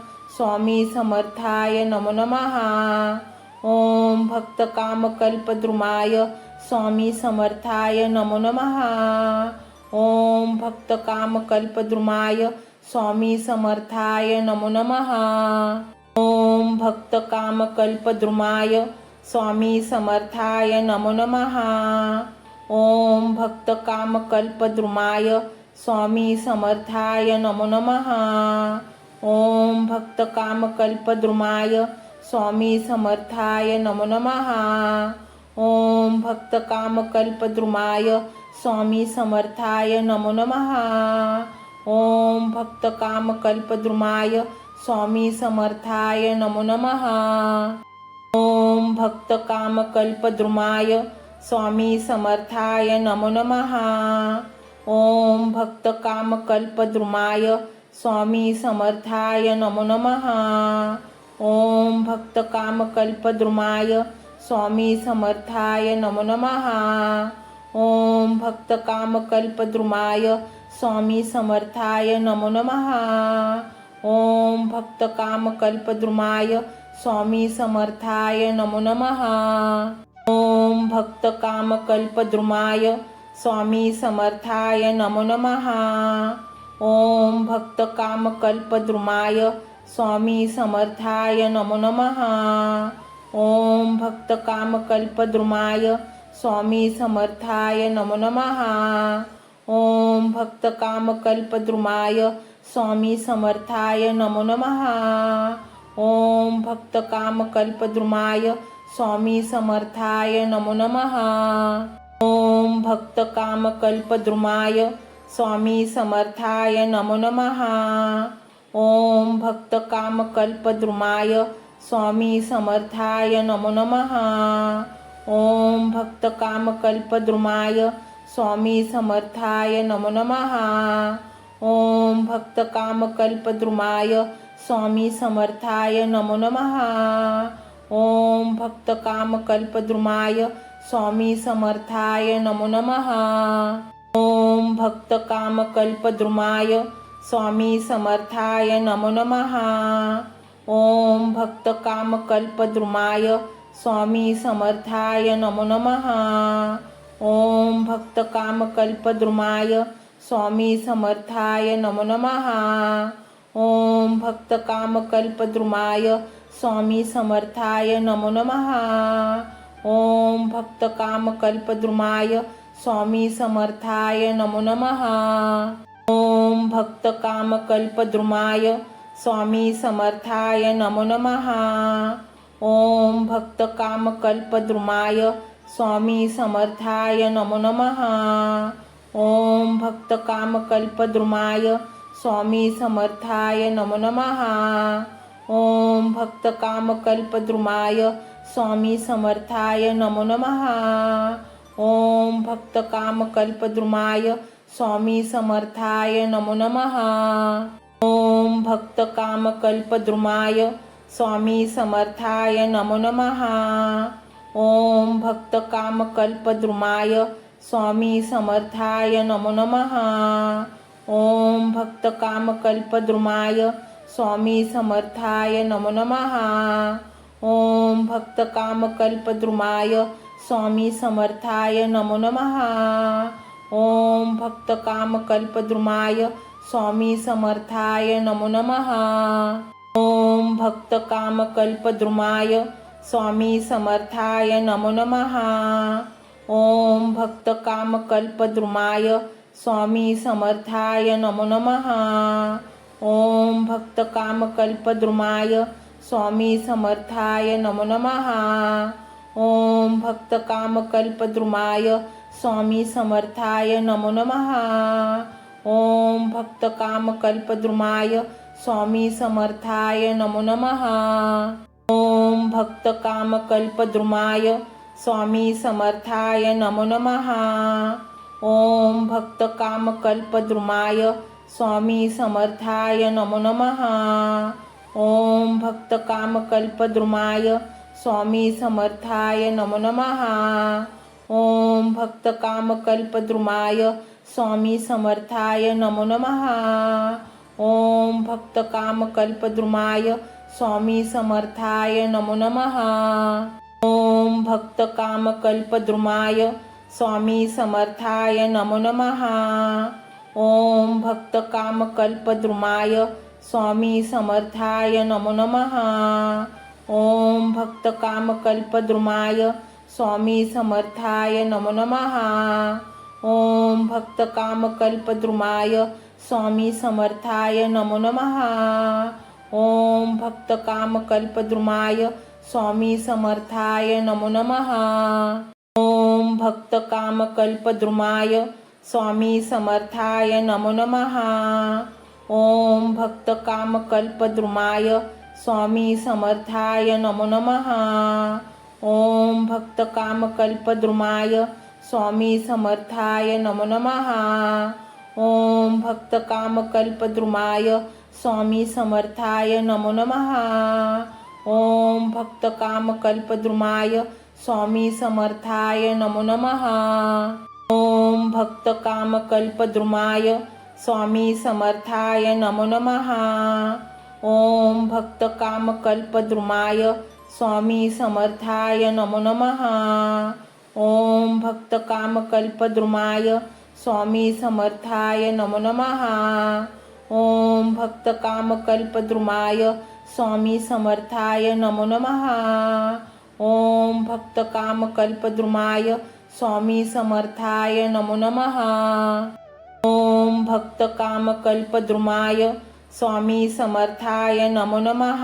स्वामी समर्थाय नमो नमः। ओम भक्तकामकल्पद्रुमाय स्वामी समर्थाय नमो नमः। ओम भक्तकामकल्पद्रुमाय स्वामी समर्थाय नमो नमः। ओम भक्तकामकल्पद्रुमाय स्वामी समर्थाय नमो नमः। ओम भक्तकामकल्पद्रुमाय स्वामी समर्थाय नमो नमः। ओम भक्तकामकल्पद्रुमाय स्वामी समर्थाय नमो नमः। ओम भक्तकामकल्पद्रुमाय स्वामी समर्थाय नमो नमः। ओम भक्तकामकल्पद्रुमाय स्वामी समर्थाय नमो नमः। ओम भक्तकामकल्पद्रुमाय स्वामी समर्थाय नमो नमः। ओम भक्तकामकल्पद्रुमाय स्वामी समर्थाय नमो नमः। ओम भक्तकामकल्पद्रुमाय स्वामी समर्थाय नमो नमः। ओम भक्तकामकल्पद्रुमाय स्वामी समर्थाय नमो नमः। ओम भक्तकामकल्पद्रुमाय स्वामी समर्थाय नमो नमः। ओम भक्तकामकल्पद्रुमाय स्वामी समर्थाय नमो नमः। ओम भक्तकामकल्पद्रुमाय स्वामी समर्थाय नमो नमः। ओम भक्तकामकल्पद्रुमाय स्वामी समर्थाय नमो नमः। ओम भक्तकामकल्पद्रुमाय स्वामी समर्थाय नमो नमः। ओम भक्तकामकल्पद्रुमाय स्वामी समर्थाय नमो नमः। ओम भक्तकामकल्पद्रुमाय स्वामी समर्थाय नमो नमः। ओम भक्तकामकल्पद्रुमाय स्वामी समर्थाय नमो नमः। ओम भक्तकामकल्पद्रुमाय स्वामी समर्थाय नमो नमः। ओम भक्तकामकल्पद्रुमाय स्वामी समर्थाय नमो नमः। ओम भक्तकामकल्पद्रुमाय स्वामी समर्थाय नमो नमः। ओम भक्तकामकल्पद्रुमाय स्वामी समर्थाय नमो नमः। ओम भक्तकामकल्पद्रुमाय स्वामी समर्थाय नमो नमः। ओम भक्तकामकल्पद्रुमाय स्वामी समर्थाय नमो नमः। ओम भक्तकामकल्पद्रुमाय स्वामी समर्थाय नमो नमः। ओम भक्तकामकल्पद्रुमाय स्वामी समर्थाय नमो नमः। ओम भक्तकामकल्पद्रुमाय स्वामी समर्थाय नमो नमः। ओम भक्तकामकल्पद्रुमाय स्वामी समर्थाय नमो नमः। ओम भक्तकामकल्पद्रुमाय स्वामी समर्थाय नमो नमः। ओम भक्तकामकल्पद्रुमाय स्वामी समर्थाय नमो नमः। ओम भक्तकामकल्पद्रुमाय स्वामी समर्थाय नमो नमः। ओम भक्तकामकल्पद्रुमाय स्वामी समर्थाय नमो नमः। ओम भक्तकामकल्पद्रुमाय स्वामी समर्थाय नमो नमः। ओम भक्तकामकल्पद्रुमाय स्वामी समर्थाय नमो नमः। ओम भक्तकामकल्पद्रुमाय स्वामी समर्थाय नमो नमः। ओम भक्तकामकल्पद्रुमाय स्वामी समर्थाय नमो नमः। ओम भक्तकामकल्पद्रुमाय स्वामी समर्थाय नमो नमः। ओम भक्तकामकल्पद्रुमाय स्वामी समर्थाय नमो नमः। ओम भक्तकामकल्पद्रुमाय स्वामी समर्थाय नमो नमः। ओम भक्तकामकल्पद्रुमाय स्वामी समर्थाय नमो नमः। ओम भक्तकामकल्पद्रुमाय स्वामी समर्थाय नमो नमः। ओम भक्तकामकल्पद्रुमाय स्वामी समर्थाय नमो नमः। ओम भक्तकामकल्पद्रुमाय स्वामी समर्थाय नमो नमः। ओम भक्तकामकल्पद्रुमाय स्वामी समर्थाय नमो नमः। ओम भक्तकामकल्पद्रुमाय स्वामी समर्थाय नमो नमः। ओम भक्तकामकल्पद्रुमाय स्वामी समर्थाय नमो नमः। ओम भक्तकामकल्पद्रुमाय स्वामी समर्थाय नमो नमः। ओम भक्तकामकल्पद्रुमाय स्वामी समर्थाय नमो नमः। ओम भक्तकामकल्पद्रुमाय स्वामी समर्थाय नमो नमः। ओम भक्तकामकल्पद्रुमाय स्वामी समर्थाय नमो नमः। ओम भक्तकामकल्पद्रुमाय स्वामी समर्थाय नमो नमः। ओम भक्तकामकल्पद्रुमाय स्वामी समर्थाय नमो नमः। ओम भक्तकामकल्पद्रुमाय स्वामी समर्थाय नमो नमः। ओम भक्तकामकल्पद्रुमाय स्वामी समर्थाय नमो नमः। ओम भक्तकामकल्पद्रुमाय स्वामी समर्थाय नमो नमः। ओम भक्तकामकल्पद्रुमाय स्वामी समर्थाय नमो नमः। ओम भक्तकामकल्पद्रुमाय स्वामी समर्थाय नमो नमः। ओम भक्तकामकल्पद्रुमाय स्वामी समर्थाय नमो नमः। ओम भक्तकामकल्पद्रुमाय स्वामी समर्थाय नमो नमः। ओम भक्तकामकल्पद्रुमाय स्वामी समर्थाय नमो नमः। ओम भक्तकामकल्पद्रुमाय स्वामी समर्थाय नमो नमः। ओम भक्तकामकल्पद्रुमाय स्वामी समर्थाय नमो नमः। ओम भक्तकामकल्पद्रुमाय स्वामी समर्थाय नमो नमः।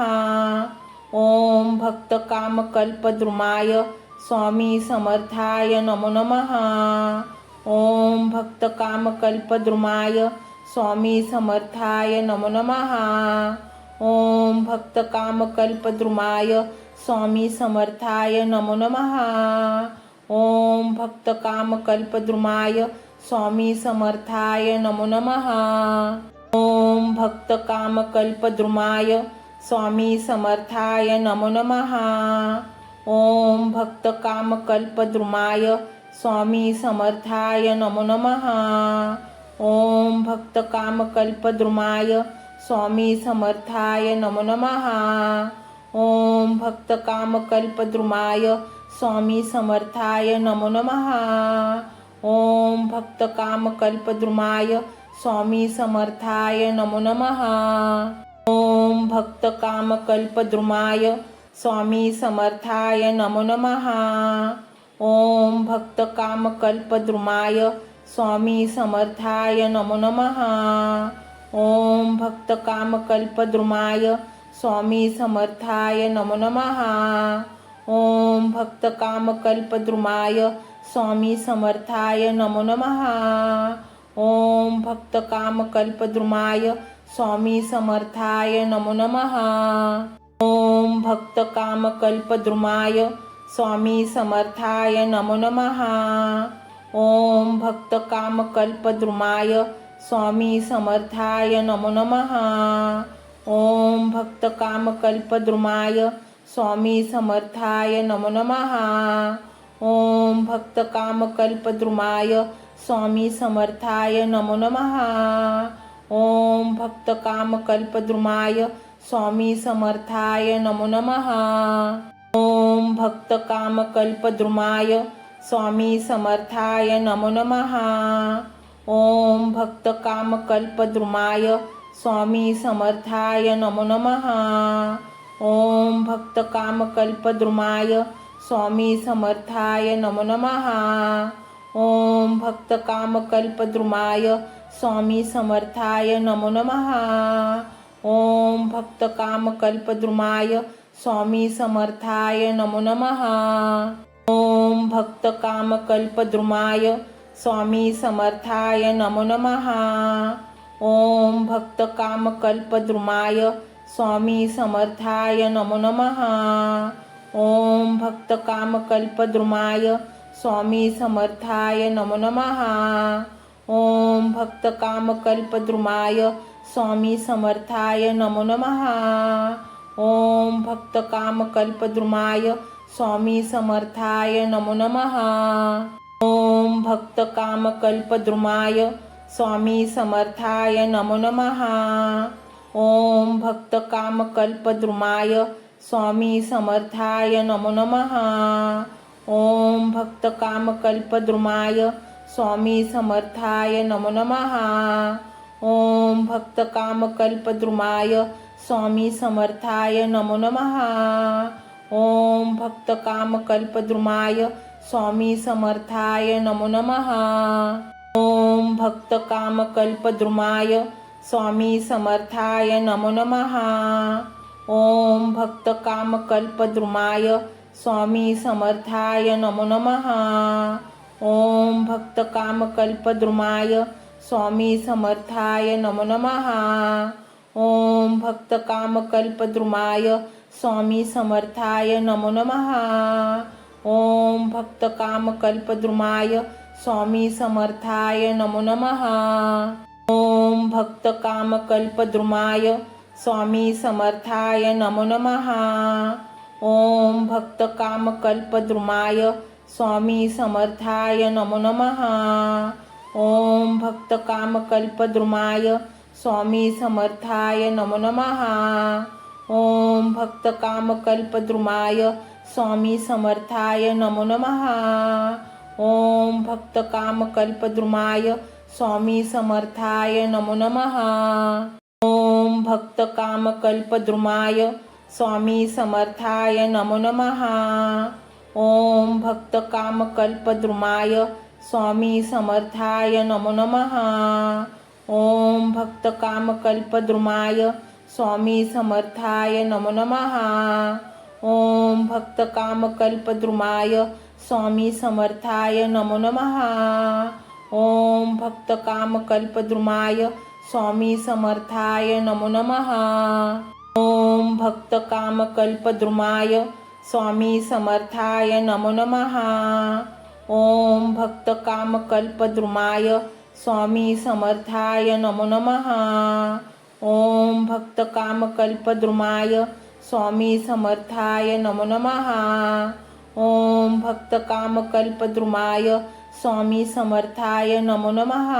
ओम भक्त काम कल्पद्रुमाय स्वामी समर्थाय नमो नमः। ओम भक्त काम कल्पद्रुमाय स्वामी समर्थाय नमो नमः। ओम भक्त काम कल्पद्रुमाय स्वामी समर्थाय नमो नमः। ओम भक्त काम कल्पद्रुमाय स्वामी समर्थाय नमो नमः। ओम भक्त काम कल्पद्रुमाय स्वामी समर्थाय नमो नमः। ओम भक्त काम कल्पद्रुमाय स्वामी समर्थाय नमो नमः। ओम भक्त काम कल्पद्रुमाय स्वामी समर्थाय नमो नमः। ओम भक्त काम कल्पद्रुमाय स्वामी समर्थाय नमो नमः। ओम भक्त काम कल्पद्रुमाय स्वामी समर्थाय नमो नमः। ओम भक्त काम कल्पद्रुमाय स्वामी समर्थाय नमो नमः। ओम भक्त काम कल्पद्रुमाय स्वामी समर्थाय नमो नमः। ओम भक्त काम कल्पद्रुमाय स्वामी समर्थाय नमो नमः। ओम भक्त काम कल्पद्रुमाय स्वामी समर्थाय नमो नमः। ओम भक्त काम कल्पद्रुमाय स्वामी समर्थाय नमो नमः। ओम भक्त काम कल्पद्रुमाय स्वामी समर्थाय नमो नमः। ओम भक्त काम कल्पद्रुमाय स्वामी समर्थाय नमो नमः। ओम भक्त काम कल्पद्रुमाय स्वामी समर्थाय नमो नमः। ओम भक्त काम कल्पद्रुमाय स्वामी समर्थाय नमो नमः। ओम भक्त काम कल्पद्रुमाय स्वामी समर्थाय नमो नमः। ओम भक्त काम कल्पद्रुमाय स्वामी समर्थाय नमो नमः। ओम भक्त काम कल्पद्रुमाय स्वामी समर्थाय नमो नमः। ओम भक्त काम कल्पद्रुमाय स्वामी समर्थाय नमो नमः। ओम भक्त काम कल्पद्रुमाय स्वामी समर्थाय नमो नमः। ओम भक्त काम कल्पद्रुमाय स्वामी समर्थाय नमो नमः। ओम भक्त काम कल्पद्रुमाय स्वामी समर्थाय नमो नमः। ओम भक्त काम कल्पद्रुमाय स्वामी समर्थाय नमो नमः। ओम भक्त काम कल्पद्रुमाय स्वामी समर्थाय नमो नमः। ओम भक्त काम कल्पद्रुमाय स्वामी समर्थाय नमो नमः। ओम भक्त काम कल्पद्रुमाय स्वामी समर्थाय नमो नमः। ओम भक्त काम कल्पद्रुमाय स्वामी समर्थाय नमो नमः। ओम भक्त काम कल्पद्रुमाय स्वामी समर्थाय नमो नमः। ओम भक्त काम कल्पद्रुमाय स्वामी समर्थाय नमो नमः। ओम भक्त काम कल्पद्रुमाय स्वामी समर्थाय नमो नमः। ओम भक्त काम कल्पद्रुमाय स्वामी समर्थाय नमो नमः। ओम भक्त काम कल्पद्रुमाय स्वामी समर्थाय नमो नमः। ओम भक्त काम कल्पद्रुमाय स्वामी समर्थाय नमो नमः। ओम भक्त काम कल्पद्रुमाय स्वामी समर्थाय नमो नमः। ओम भक्त काम कल्पद्रुमाय स्वामी समर्थाय नमो नमः। ओम भक्त काम कल्पद्रुमाय स्वामी समर्थाय नमो नमः। ओम भक्त काम कल्पद्रुमाय स्वामी समर्थाय नमो नमः। ओम भक्त काम कल्पद्रुमाय स्वामी समर्थाय नमो नमः। ओम भक्त काम कल्पद्रुमाय स्वामी समर्थाय नमो नमः। ओम भक्त काम कल्पद्रुमाय स्वामी समर्थाय नमो नमः। ओम भक्त काम कल्पद्रुमाय स्वामी समर्थाय नमो नमः। ओम भक्त काम कल्पद्रुमाय स्वामी समर्थाय नमो नमः। ओम भक्त काम कल्पद्रुमाय स्वामी समर्थाय नमो नमः। ओम भक्तकामकल्पद्रुमाय स्वामी समर्थाय नमो नमः। ओम भक्तकामकल्पद्रुमाय स्वामी समर्थाय नमो नमः। ओम भक्तकामकल्पद्रुमाय स्वामी समर्थाय नमो नमः। ओम भक्तकामकल्पद्रुमाय स्वामी समर्थाय नमो नमः। ओम भक्तकामकल्पद्रुमाय स्वामी समर्थाय नमो नमः। ओम भक्तकामकल्पद्रुमाय स्वामी समर्थाय नमो नमः। ओम भक्तकामकल्पद्रुमाय स्वामी समर्थाय नमो नमः।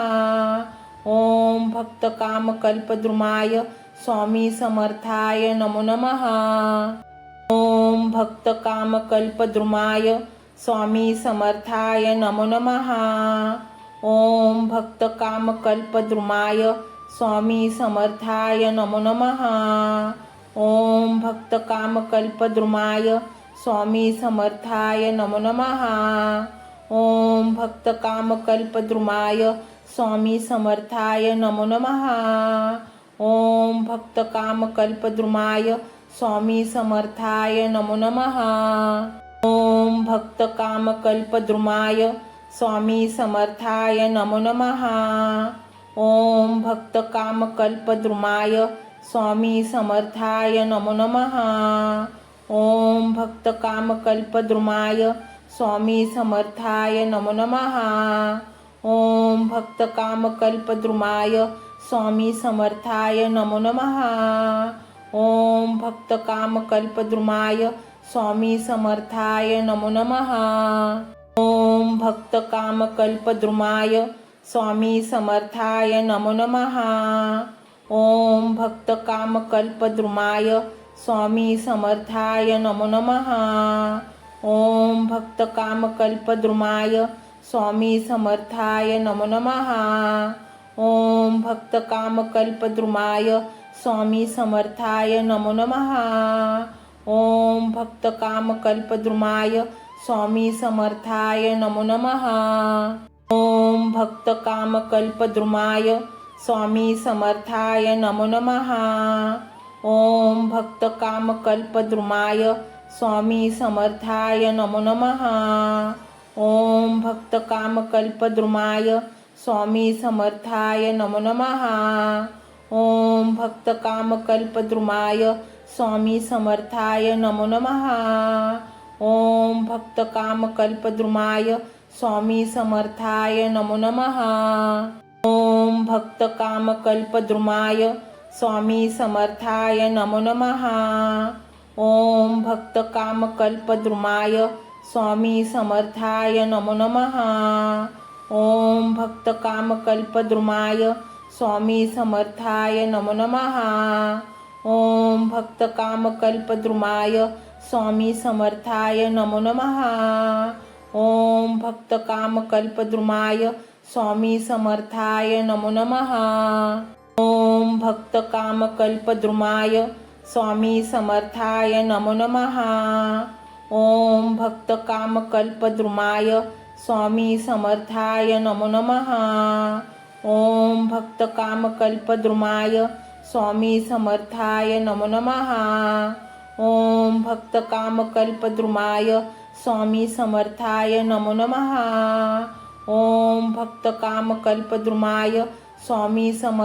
ओम भक्तकामकल्पद्रुमाय स्वामी समर्थाय नमो नमः। ओम भक्तकामकल्पद्रुमाय स्वामी समर्थाय नमो नमः। ओम भक्तकामकल्पद्रुमाय स्वामी समर्थाय नमो नमः। ओम भक्तकामकल्पद्रुमाय स्वामी समर्थाय नमो नमः। ओम भक्तकामकल्पद्रुमाय स्वामी समर्थाय नमो नमः। ओम भक्तकामकल्पद्रुमाय स्वामी समर्थाय नमो नमः। ओम भक्तकामकल्पद्रुमाय स्वामी समर्थाय नमो नमः। ओम भक्तकामकल्पद्रुमाय स्वामी समर्थाय नमो नमः। ओम भक्तकामकल्पद्रुमाय स्वामी समर्थाय नमो नमः। ओम भक्तकामकल्पद्रुमाय स्वामी समर्थाय नमो नमः। ओम भक्तकामकल्पद्रुमाय स्वामी समर्थाय नमो नमः। ओम भक्तकामकल्पद्रुमाय स्वामी समर्थाय नमो नमः। ओम भक्तकामकल्पद्रुमाय स्वामी समर्थाय नमो नमः। ओम भक्तकामकल्पद्रुमाय स्वामी समर्थाय नमो नमः। ओम भक्तकामकल्पद्रुमाय स्वामी समर्थाय नमो नमः। ओम भक्तकामकल्पद्रुमाय स्वामी समर्थाय नमो नमः। ओम भक्तकामकल्पद्रुमाय स्वामी समर्थाय नमो नमः। ओम भक्तकामकल्पद्रुमाय स्वामी समर्थाय नमो नमः। ओम भक्तकामकल्पद्रुमाय स्वामी समर्थाय नमो नमः। ओम भक्तकामकल्पद्रुमाय स्वामी समर्थाय नमो नमः। ओम भक्तकामकल्पद्रुमाय स्वामी समर्थाय नमो नमः। ओम भक्तकामकल्पद्रुमाय स्वामी समर्थाय नमो नमः। ओम भक्तकामकल्पद्रुमाय स्वामी समर्थाय नमो नमः। ओम भक्तकामकल्पद्रुमाय स्वामी समर्थाय नमो नमः। ओम भक्तकामकल्पद्रुमाय स्वामी समर्थाय नमो नमः। ओम भक्तकामकल्पद्रुमाय स्वामी समर्थाय नमो नमः। ओम भक्तकामकल्पद्रुमाय स्वामी समर्थाय नमो नमः। ओम भक्तकामकल्पद्रुमाय स्वामी समर्थाय नमो नमः। ओम भक्तकामकल्पद्रुमाय स्वामी समर्थाय नमो नमः। ओम भक्तकामकल्पद्रुमाय स्वामी समर्थाय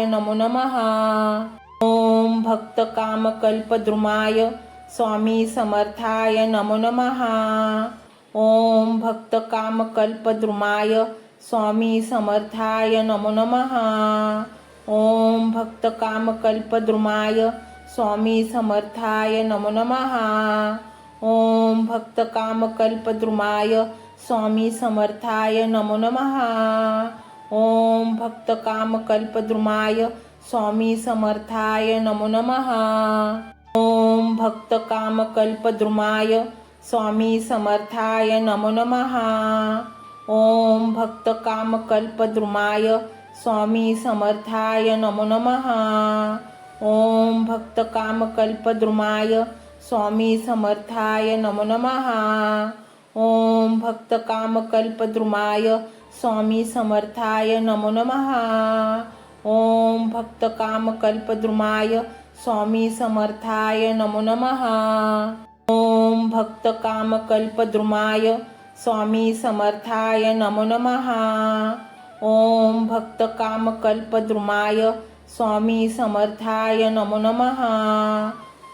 नमो नमः। ओम भक्तकामकल्पद्रुमाय स्वामी समर्थाय नमो नमः। ओम भक्तकामकल्पद्रुमाय स्वामी समर्थाय नमो नमः। ओम भक्तकामकल्पद्रुमाय स्वामी समर्थाय नमो नमः। ओम भक्तकामकल्पद्रुमाय स्वामी समर्थाय नमो नमः। ओम भक्तकामकल्पद्रुमाय स्वामी समर्थाय नमो नमः। ओम भक्तकामकल्पद्रुमाय स्वामी समर्थाय नमो नमः। ओम भक्तकामकल्पद्रुमाय स्वामी समर्थाय नमो नमः। ओम भक्तकामकल्पद्रुमाय स्वामी समर्थाय नमो नमः। ओम भक्तकामकल्पद्रुमाय स्वामी समर्थाय नमो नमः। ओम भक्तकामकल्पद्रुमाय स्वामी समर्थाय नमो नमः। ओम भक्तकामकल्पद्रुमाय स्वामी समर्थाय नमो नमः। ओम भक्तकामकल्पद्रुमाय स्वामी समर्थाय नमो नमः। ओम भक्तकामकल्पद्रुमाय स्वामी समर्थाय नमो नमः।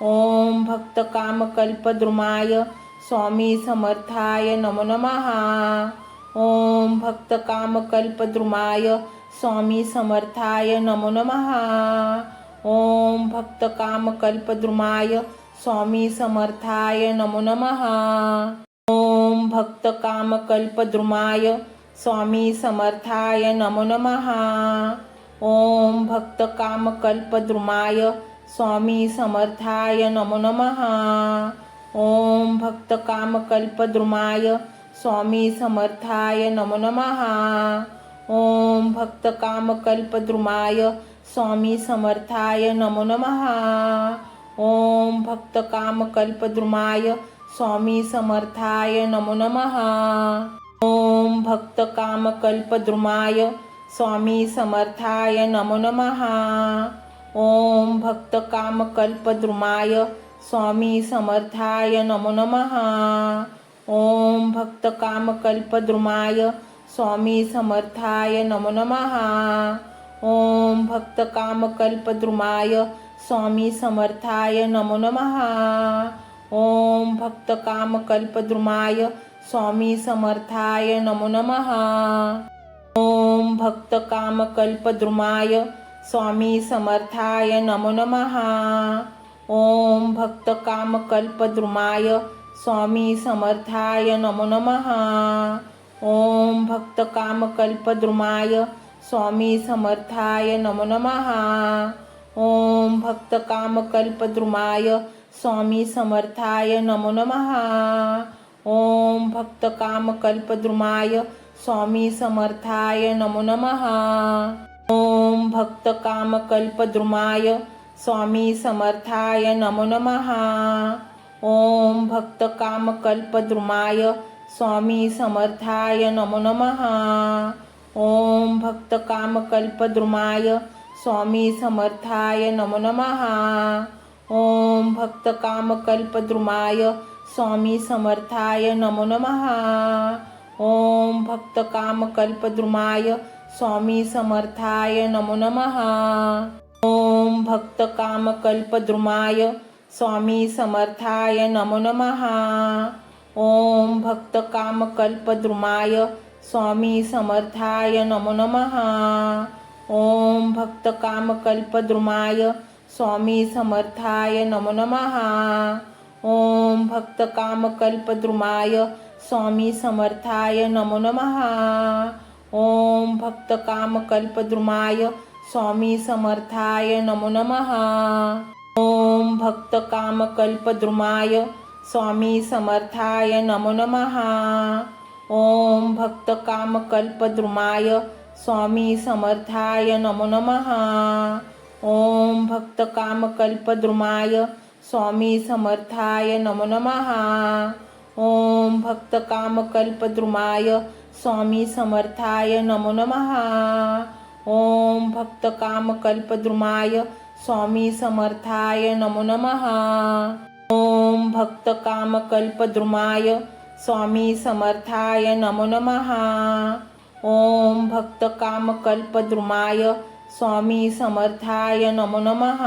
ओम भक्तकामकल्पद्रुमाय स्वामी समर्थाय नमो नमः। ओम भक्तकामकल्पद्रुमाय स्वामी समर्थाय नमो नमः। ओम भक्तकामकल्पद्रुमाय स्वामी समर्थाय नमो नमः। ओम भक्तकामकल्पद्रुमाय स्वामी समर्थाय नमो नमः। ओम भक्तकामकल्पद्रुमाय स्वामी समर्थाय नमो नमः। ओम भक्तकामकल्पद्रुमाय स्वामी समर्थाय नमो नमः। ओम भक्तकामकल्पद्रुमाय स्वामी समर्थाय नमो नमः। ओम भक्तकामकल्पद्रुमाय स्वामी समर्थाय नमो नमः। ओम भक्तकामकल्पद्रुमाय स्वामी समर्थाय नमो नमः। ओम भक्तकामकल्पद्रुमाय स्वामी समर्थाय नमो नमः। ओम भक्तकामकल्पद्रुमाय स्वामी समर्थाय नमो नमः। ओम भक्तकामकल्पद्रुमाय स्वामी समर्थाय नमो नमः। ओम भक्तकामकल्पद्रुमाय स्वामी समर्थाय नमो नमः। ओम भक्तकामकल्पद्रुमाय स्वामी समर्थाय नमो नमः। ओम भक्तकामकल्पद्रुमाय स्वामी समर्थाय नमो नमः। ओम भक्तकामकल्पद्रुमाय स्वामी समर्थाय नमो नमः। ओम भक्तकामकल्पद्रुमाय स्वामी समर्थाय नमो नमः। ओम भक्तकामकल्पद्रुमाय स्वामी समर्थाय नमो नमः। ओम भक्तकामकल्पद्रुमाय स्वामी समर्थाय नमो नमः। ओम भक्तकामकल्पद्रुमाय स्वामी समर्थाय नमो नमः। ओम भक्तकामकल्पद्रुमाय स्वामी समर्थाय नमो नमः। ओम भक्तकामकल्पद्रुमाय स्वामी समर्थाय नमो नमः। ओम भक्तकामकल्पद्रुमाय स्वामी समर्थाय नमो नमः। ओम भक्तकामकल्पद्रुमाय स्वामी समर्थाय नमो नमः। ओम भक्तकामकल्पद्रुमाय स्वामी समर्थाय नमो नमः। ओम भक्तकामकल्पद्रुमाय स्वामी समर्थाय नमो नमः। ओम भक्तकामकल्पद्रुमाय स्वामी समर्थाय नमो नमः। ओम भक्तकामकल्पद्रुमाय स्वामी समर्थाय नमो नमः। ओम भक्तकामकल्पद्रुमाय स्वामी समर्थाय नमो नमः। ओम भक्तकामकल्पद्रुमाय स्वामी समर्थाय नमो नमः। ओम भक्तकामकल्पद्रुमाय स्वामी समर्थाय नमो नमः। ओम भक्तकामकल्पद्रुमाय स्वामी समर्थाय नमो नमः। ओम भक्तकामकल्पद्रुमाय स्वामी समर्थाय नमो नमः। ओम भक्तकामकल्पद्रुमाय स्वामी समर्थाय नमो नमः। ओम भक्तकामकल्पद्रुमाय स्वामी समर्थाय नमो नमः।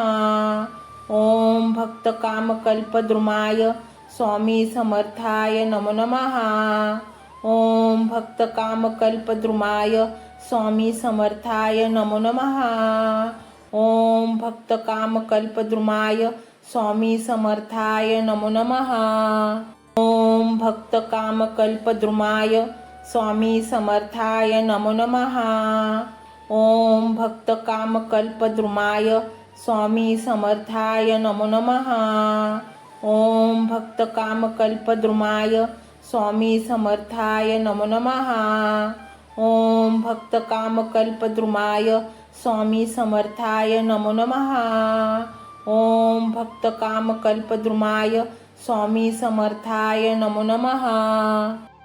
ओम भक्तकामकल्पद्रुमाय स्वामी समर्थाय नमो नमः। ओम भक्तकामकल्पद्रुमाय स्वामी समर्थाय नमो नमः। ओम भक्तकामकल्पद्रुमाय स्वामी समर्थाय नमो नमः। ओम भक्तकामकल्पद्रुमाय स्वामी समर्थाय नमो नमः। ओम भक्तकामकल्पद्रुमाय स्वामी समर्थाय नमो नमः। ओम भक्तकामकल्पद्रुमाय स्वामी समर्थाय नमो नमः। ओम भक्तकामकल्पद्रुमाय स्वामी समर्थाय नमो नमः। ओम भक्तकामकल्पद्रुमाय स्वामी समर्थाय नमो नमः।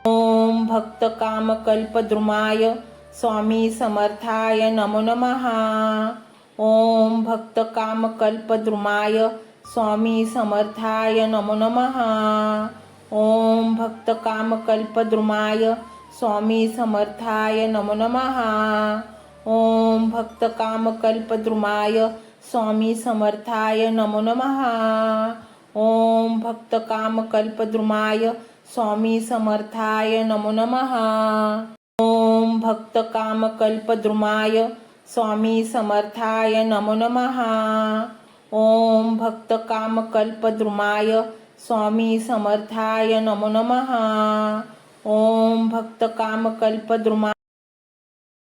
ओम भक्त कामकल्पद्रुमाय स्वामी समर्थाय नमो नमः. ओम भक्त कामकल्पद्रुमाय स्वामी समर्थाय नमो नमः. ओम भक्त कामकल्पद्रुमाय स्वामी समर्थाय नमो नमः. ओम भक्त कामकल्पद्रुमाय स्वामी समर्थाय नमो नमः. ओम भक्त कामकल्पद्रुमाय स्वामी समर्थाय नमो नमः. ओम भक्त कामकल्पद्रुमाय स्वामी समर्थाय नमो नमः. ओम भक्त कामकल्पद्रुमाय स्वामी समर्थाय नमो नमः. ओम भक्त कामकल्पद्रुमाय